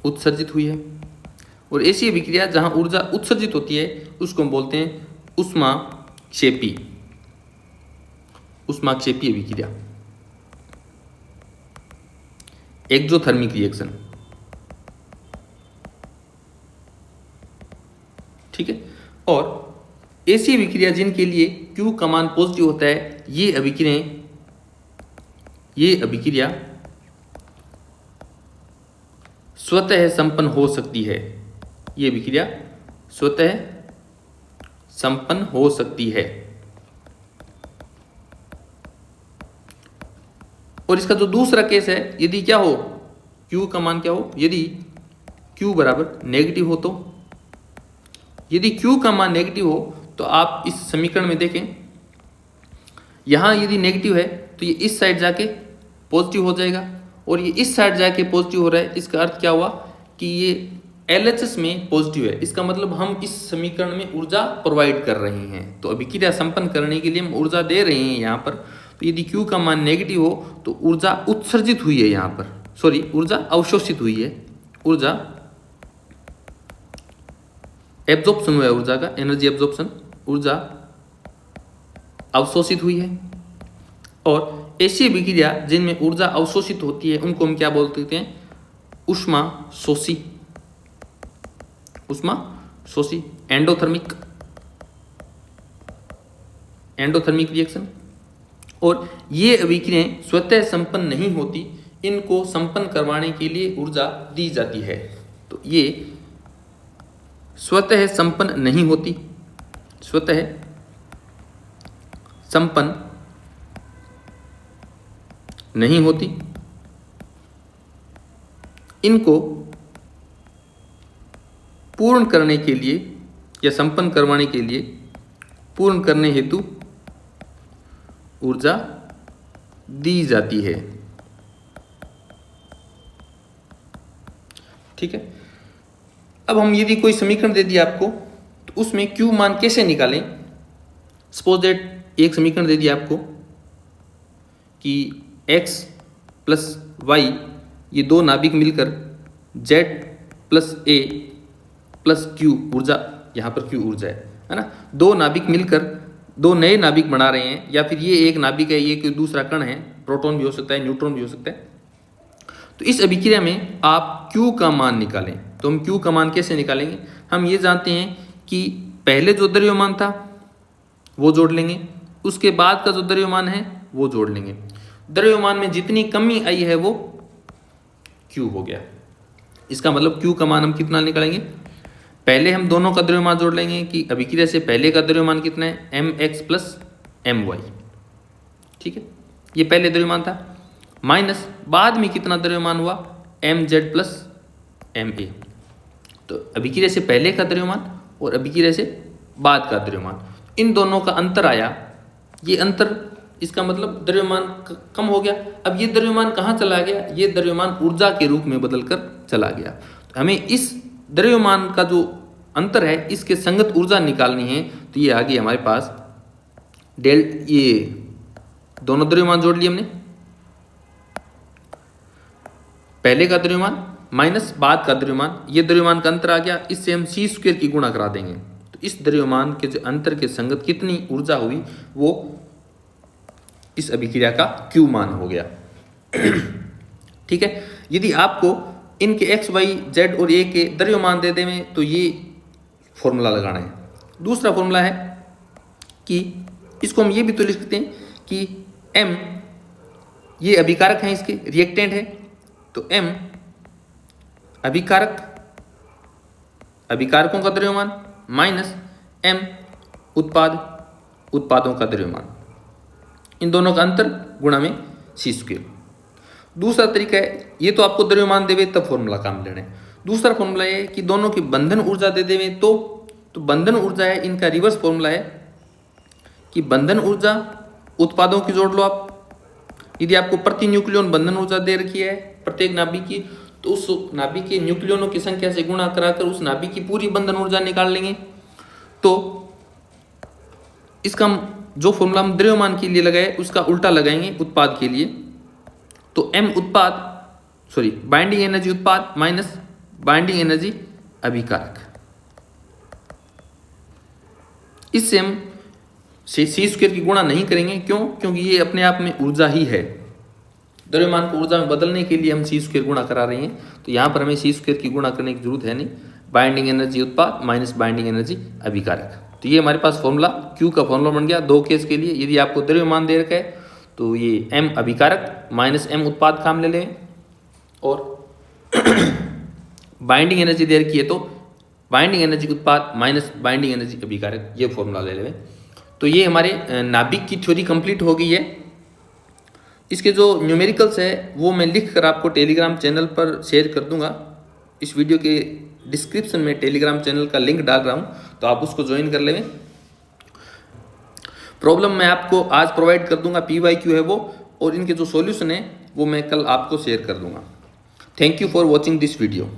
उत्सर्जित हुई है। और ऐसी अभिक्रिया जहाँ ऊर्जा उत्सर्जित होती है उसको हम बोलते हैं ऊष्माक्षेपी, ऊष्माक्षेपी अभिक्रिया, एक्सोथर्मिक रिएक्शन। ठीक है, और ऐसी अभिक्रिया जिनके लिए Q का मान पॉजिटिव होता है, ये अभिक्रिया स्वतः संपन्न हो सकती है। ये अभिक्रिया स्वतः संपन्न हो सकती है। और इसका जो दूसरा केस है, यदि क्या हो, Q का मान क्या हो, यदि Q बराबर नेगेटिव हो, तो यदि Q का मान नेगेटिव हो तो आप इस समीकरण में देखें, यहाँ यदि नेगेटिव है तो ये इस साइड जाके पॉजिटिव हो जाएगा, और ये इस साइड जाके पॉजिटिव हो रहा है। इसका अर्थ क्या हुआ कि ये LHS में पॉजिटिव है, इसका मतलब हम इस समीकरण में ऊर्जा प्रोवाइड कर रहे हैं। तो अभिक्रिया संपन्न करने के लिए हम ऊर्जा दे रहे हैं यहाँ पर। तो यदि Q का मान नेगेटिव हो तो ऊर्जा उत्सर्जित हुई है, यहाँ पर सॉरी ऊर्जा अवशोषित हुई है, ऊर्जा एब्जॉर्प्शन हुआ है, ऊर्जा का एनर्जी एब्जॉर्प्शन, ऊर्जा अवशोषित हुई है। और ऐसी अभिक्रिया जिनमें ऊर्जा अवशोषित होती है उनको हम क्या बोलते हैं, ऊष्मा शोषी, ऊष्मा शोषी, एंडोथर्मिक, एंडोथर्मिक रिएक्शन। और ये अभिक्रियाएं स्वतः संपन्न नहीं होती, इनको संपन्न करवाने के लिए ऊर्जा दी जाती है। तो ये स्वतः संपन्न नहीं होती, स्वतः संपन्न नहीं होती, इनको पूर्ण करने के लिए या संपन्न करवाने के लिए, पूर्ण करने हेतु ऊर्जा दी जाती है। ठीक है, अब हम यदि कोई समीकरण दे दिया आपको तो उसमें Q मान कैसे निकालें। सपोज दैट एक समीकरण दे दिया आपको कि x प्लस वाई ये दो नाभिक मिलकर z plus a plus q ऊर्जा, यहाँ पर q ऊर्जा है ना, दो नाभिक मिलकर दो नए नाभिक बना रहे हैं, या फिर ये एक नाभिक है, ये कोई दूसरा कण है, प्रोटॉन भी हो सकता है, न्यूट्रॉन भी हो सकता है। तो इस अभिक्रिया में आप Q का मान निकालें। तो हम Q का मान कैसे निकालेंगे, हम ये जानते हैं कि पहले जो द्रव्यमान था वो जोड़ लेंगे, उसके बाद का जो द्रव्यमान है वो जोड़ लेंगे। द्रव्यमान में जितनी कमी आई है वो Q हो गया। इसका मतलब Q का मान हम कितना निकालेंगे, पहले हम दोनों का द्रव्यमान जोड़ लेंगे कि अभिक्रिया से पहले का द्रव्यमान कितना है, mx प्लस my। ठीक है, ये पहले द्रव्यमान था, माइनस बाद में कितना द्रव्यमान हुआ, mz प्लस ma। तो अभिक्रिया से पहले का द्रव्यमान और अभिक्रिया से बाद का द्रव्यमान, इन दोनों का अंतर आया। ये अंतर, इसका मतलब द्रव्यमान कम हो गया। अब ये द्रव्यमान कहाँ चला गया, ये द्रव्यमान ऊर्जा के रूप में बदलकर चला गया। तो हमें इस द्रव्यमान का जो अंतर है इसके संगत ऊर्जा निकालनी है। तो ये आ गई हमारे पास ये दोनों द्रव्यमान जोड़ लिए हमने, पहले का द्रव्यमान माइनस बाद का द्रव्यमान, ये द्रव्यमान का अंतर आ गया, इससे हम c² की गुणा करा देंगे। तो इस द्रव्यमान के जो अंतर के संगत कितनी ऊर्जा हुई वो इस अभिक्रिया का Q मान हो गया। ठीक है, यदि आपको इनके x, y, z और a के द्रव्यमान दे दें तो ये फॉर्मूला लगाना है। दूसरा फॉर्मूला है कि इसको हम ये भी तो लिख सकते हैं कि m ये अभिकारक है, इसके रिएक्टेंट है, तो m अभिकारक, अभिकारकों का द्रव्यमान माइनस m उत्पादों का द्रव्यमान, इन दोनों का अंतर गुणा में सी स्क्वायर। दूसरा तरीका है, ये तो आपको द्रव्यमान देवे तब फॉर्मूला काम लेना है। दूसरा फॉर्मूला है कि दोनों की बंधन ऊर्जा दे देवे तो बंधन ऊर्जा है, इनका रिवर्स फॉर्मूला है कि बंधन ऊर्जा उत्पादों की जोड़ लो आप। यदि आपको प्रति न्यूक्लियन बंधन ऊर्जा दे रखी है प्रत्येक नाभिक की, तो उस नाभिक के न्यूक्लियनों की संख्या से गुणा कराकर उस नाभिक की पूरी बंधन ऊर्जा निकाल लेंगे। तो इसका जो फॉर्मूला हम द्रव्यमान के लिए लगाए उसका उल्टा लगाएंगे उत्पाद के लिए। तो बाइंडिंग एनर्जी उत्पाद माइनस बाइंडिंग एनर्जी अभिकारक। इससे हम सी स्क्वायर की गुणा नहीं करेंगे। क्यों? क्योंकि ये अपने आप में ऊर्जा ही है। द्रव्यमान को ऊर्जा में बदलने के लिए हम सी स्क्वायर गुणा करा रहे हैं, तो यहाँ पर हमें सी स्क्वायर की गुणा करने की जरूरत है नहीं। बाइंडिंग एनर्जी उत्पाद माइनस बाइंडिंग एनर्जी अभिकारक। तो ये हमारे पास फॉर्मूला क्यू का फॉर्मूला बन गया दो केस के लिए। यदि आपको द्रव्यमान दे रखा है तो ये एम अभिकारक माइनस एम उत्पाद काम ले लें, और बाइंडिंग एनर्जी दे रखी है तो बाइंडिंग एनर्जी उत्पाद माइनस बाइंडिंग एनर्जी अभिकारक, ये फॉर्मूला ले लें। तो ये हमारे नाभिक की थ्योरी कंप्लीट हो गई है। इसके जो न्यूमेरिकल्स है वो मैं लिख कर आपको टेलीग्राम चैनल पर शेयर कर दूंगा। इस वीडियो के डिस्क्रिप्शन में टेलीग्राम चैनल का लिंक डाल रहा हूँ, तो आप उसको ज्वाइन कर लें। प्रॉब्लम मैं आपको आज प्रोवाइड कर दूंगा, PYQ है वो, और इनके जो सॉल्यूशन है वो मैं कल आपको शेयर कर दूंगा। Thank you for watching this video.